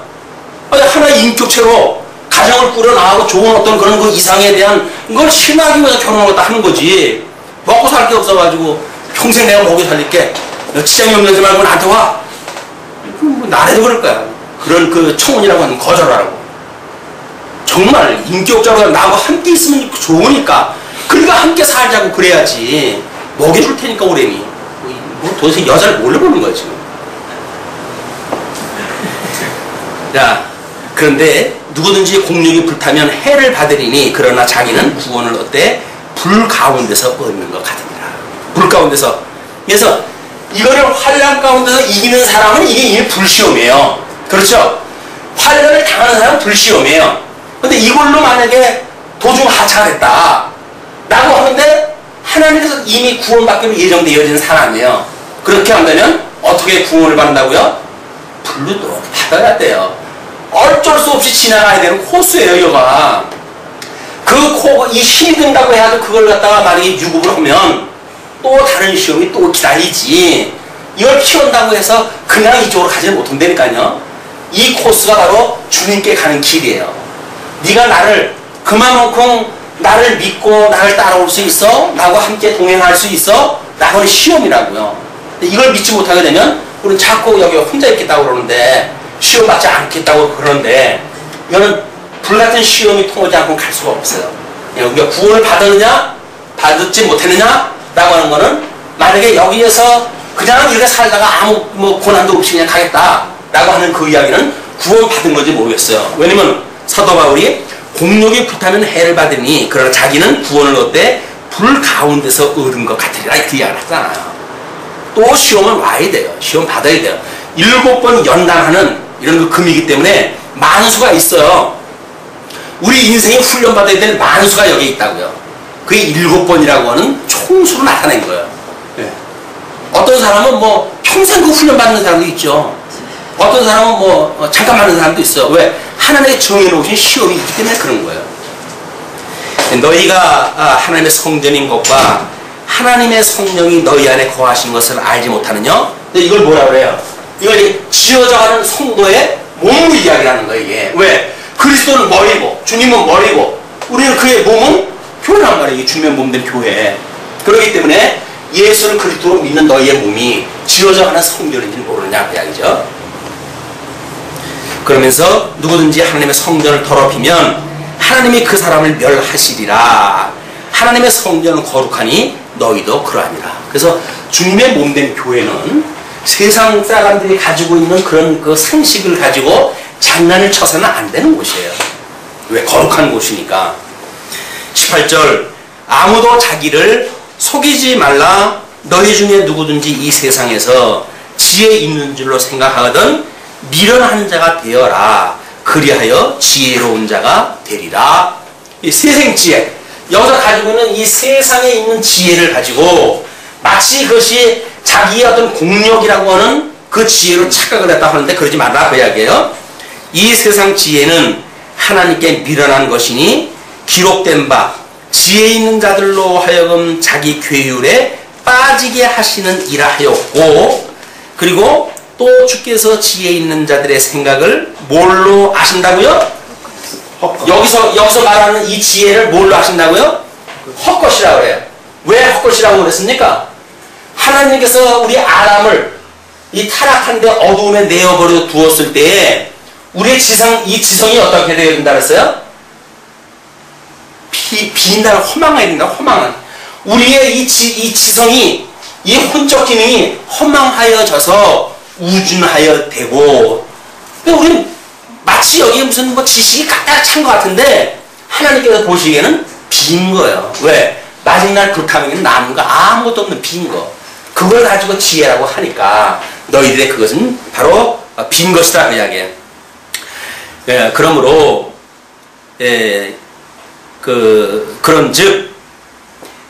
Speaker 1: 하나의 인격체로 가정을 꾸려나가고 좋은 어떤 그런 그 이상에 대한 걸 신하기 위해서 결혼을 갖다 하는 거지. 먹고 살 게 없어가지고 평생 내가 먹여 살릴게. 너 지장이 없는 지 말고 나한테 와. 뭐 나래도 그럴 거야. 그런 그 청혼이라고 하는 거절하라고. 정말 인격적으로 나하고 함께 있으면 좋으니까 그러니까 함께 살자고 그래야지. 먹여줄 테니까 오래니 뭐 도대체 여자를 뭘로 보는 거야 지금. 자 그런데 누구든지 공력이 불타면 해를 받으리니 그러나 자기는 구원을 어때? 불 가운데서 얻는 것 같으니라. 불 가운데서. 그래서 이거를 환난 가운데서 이기는 사람은 이게 불시험이에요. 그렇죠? 환난을 당하는 사람은 불시험이에요. 근데 이걸로 만약에 도중 하차가 됐다 라고 하는데 하나님께서 이미 구원받기로 예정되어진 사람이에요. 그렇게 한다면 어떻게 구원을 받는다고요? 불로 또 받아야 돼요. 어쩔 수 없이 지나가야 되는 코스예요. 여가 이 힘이 든다고 해가지고 그걸 갖다가 만약에 유급을 하면 또 다른 시험이 또 기다리지. 이걸 피운다고 해서 그냥 이쪽으로 가지는 못한다니까요. 이 코스가 바로 주님께 가는 길이에요. 네가 나를 그만큼 나를 믿고 나를 따라올 수 있어? 나하고 함께 동행할 수 있어? 나하고는 시험이라고요. 이걸 믿지 못하게 되면 우리는 자꾸 여기 혼자 있겠다고 그러는데 시험 받지 않겠다고 그러는데 이거는 불같은 시험이 통하지 않고 갈 수가 없어요. 우리가 구원을 받았느냐 받지 못했느냐 라고 하는 거는 만약에 여기에서 그냥 이렇게 살다가 아무 고난도 없이 그냥 가겠다 라고 하는 그 이야기는 구원 받은 건지 모르겠어요. 왜냐면 사도 바울이 공력이 불타면 해를 받으니 그러나 자기는 구원을 얻되 불 가운데서 얻은 것 같으리라 그 이야기를 하잖아요. 또 시험은 와야 돼요. 시험 받아야 돼요. 7번 연단하는 이런 그 금이기 때문에 만수가 있어요. 우리 인생에 훈련받아야 될 만수가 여기 있다고요. 그게 7번이라고 하는 총수로 나타낸 거예요. 네. 어떤 사람은 뭐 평생 그 훈련받는 사람도 있죠. 어떤 사람은 뭐 잠깐 받는 사람도 있어요. 왜? 하나님의 정해놓으신 시험이 있기 때문에 그런 거예요. 너희가 하나님의 성전인 것과 하나님의 성령이 너희 안에 거하신 것을 알지 못하느냐? 이걸 뭐라 그래요? 이걸 지어져가는 성도의 몸을 이야기하는 거예요. 이게. 왜? 그리스도는 머리고 주님은 머리고 우리는 그의 몸은 교회란 말이에요. 주님의 몸된 교회. 그렇기 때문에 예수를 그리스도로 믿는 너희의 몸이 지어져가는 성전인지 모르느냐 그 이야기죠. 그러면서 누구든지 하나님의 성전을 더럽히면 하나님이 그 사람을 멸하시리라. 하나님의 성전은 거룩하니 너희도 그러하니라. 그래서 주님의 몸된 교회는 세상 사람들이 가지고 있는 그런 그 상식을 가지고 장난을 쳐서는 안 되는 곳이에요. 왜? 거룩한 곳이니까. 18절 아무도 자기를 속이지 말라. 너희 중에 누구든지 이 세상에서 지혜 있는 줄로 생각하거든 미련한 자가 되어라. 그리하여 지혜로운 자가 되리라. 이 세상지혜, 여기서 가지고 있는 이 세상에 있는 지혜를 가지고 마치 그것이 자기의 어떤 공력이라고 하는 그 지혜로 착각을 했다 하는데 그러지 말라 그 이야기예요. 이 세상 지혜는 하나님께 미련한 것이니 기록된 바 지혜 있는 자들로 하여금 자기 괴율에 빠지게 하시는 이라 하였고, 그리고 또 주께서 지혜 있는 자들의 생각을 뭘로 아신다고요? 여기서 말하는 이 지혜를 뭘로 아신다고요? 헛것이라고 그래요. 왜 헛것이라고 그랬습니까? 하나님께서 우리 아담을 이 타락한 데 어두움에 내어버려 두었을 때에 우리의 이 지성이 어떻게 되어야 된다 그랬어요? 비인다는 허망해야 된다. 허망한. 우리의 이 지성이, 이 혼적 기능이 허망하여져서 우준하여 되고, 우리는 마치 여기에 무슨 뭐 지식이 깍깍 찬 것 같은데 하나님께서 보시기에는 빈 거예요. 왜? 마지막 불타면 남은 거 아무것도 없는 빈 거. 그걸 가지고 지혜라고 하니까 너희들의 그것은 바로 빈 것이다 그 이야기예요. 예, 그러므로 그런즉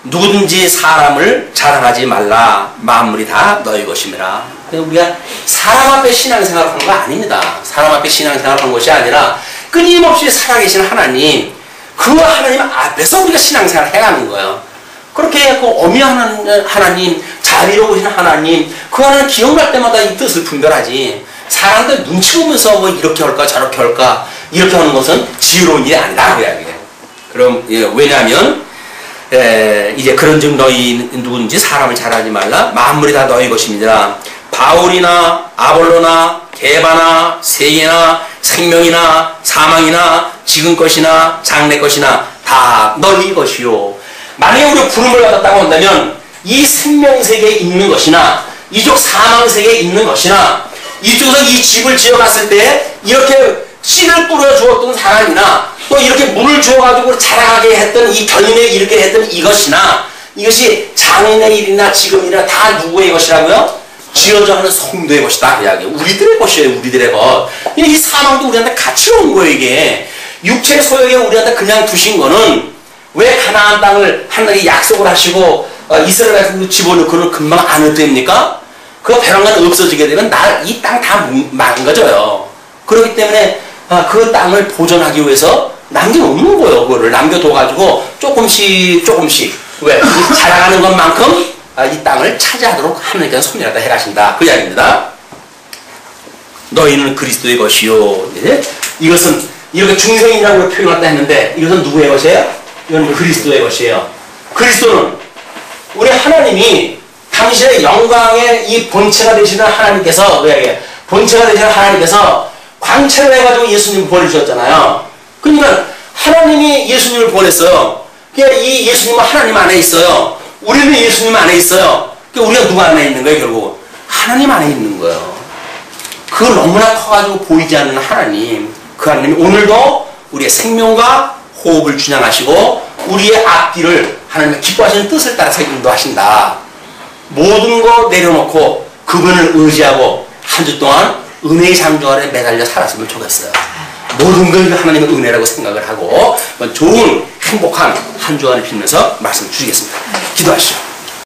Speaker 1: 누구든지 사람을 자랑하지 말라. 만물이 다 너희 것임이라. 우리가 사람 앞에 신앙생활을 하는 거 아닙니다. 사람 앞에 신앙생활을 하는 것이 아니라 끊임없이 살아계신 하나님, 그 하나님 앞에서 우리가 신앙생활을 해가는 거예요. 그렇게 해갖고 어미한 하나님, 자비로우신 하나님, 그 하나님 기억날 때마다 이 뜻을 분별하지. 사람들 눈치 보면서 뭐 이렇게 할까 저렇게 할까 이렇게 하는 것은 지혜로운 일이 아니다 그 이야기예요. 그럼 왜냐하면 이제 그런즉 너희 누군지 사람을 잘하지 말라. 만물이 다 너희 것입니다. 바울이나 아볼로나 게바나 세계나 생명이나 사망이나 지금 것이나 장래 것이나 다 너희 것이요. 만약에 우리가 부름을 받았다고 한다면 이 생명세계에 있는 것이나 이쪽 사망세계에 있는 것이나 이쪽에서 이 집을 지어갔을 때 이렇게 씨를 뿌려주었던 사람이나 또 이렇게 물을 주어가지고 자라게 했던 이 견인에 이렇게 했던 이것이나 이것이 장래의 일이나 지금이나 다 누구의 것이라고요? 지어져 하는 성도의 것이다 그 이야기. 우리들의 것이에요. 우리들의 것. 이 사망도 우리한테 같이 온 거예요. 이게 육체의 소욕에 우리한테 그냥 두신 거는 왜 가나안 땅을 하나님이 약속을 하시고 이스라엘에 집어넣고는 금방 안 얻됩니까? 그 배란간 없어지게 되면 이 땅 다 망가져요. 그렇기 때문에 그 땅을 보존하기 위해서 남겨놓는 거예요. 그거를 남겨둬가지고 조금씩 왜 자라가는 것만큼 이 땅을 차지하도록 하나님께서 섭리하다 해가신다. 그 이야기입니다. 너희는 그리스도의 것이요. 이것은 이렇게 중생이라고 표현했다 했는데 이것은 누구의 것이에요? 이건 그리스도의 것이에요. 그리스도는 우리 하나님이 당신의 영광의 이 본체가 되시는 하나님께서 본체가 되시는 하나님께서 광채를 해가지고 예수님을 보내주셨잖아요. 그러니까 하나님이 예수님을 보냈어요. 그러니까 이 예수님은 하나님 안에 있어요. 우리는 예수님 안에 있어요. 그러니까 우리가 누구 안에 있는 거예요? 결국 하나님 안에 있는 거예요. 그 너무나 커가지고 보이지 않는 하나님, 그 하나님이 오늘도 우리의 생명과 호흡을 준양하시고 우리의 앞길을 하나님의 기뻐하시는 뜻을 따라서 인도하신다. 모든 거 내려놓고 그분을 의지하고 한 주 동안 은혜의 장조 아래 매달려 살았으면 좋겠어요. 모든 걸 하나님의 은혜라고 생각을 하고 좋은 행복한 한 주간을 빌면서 말씀 주시겠습니다. 기도하시죠.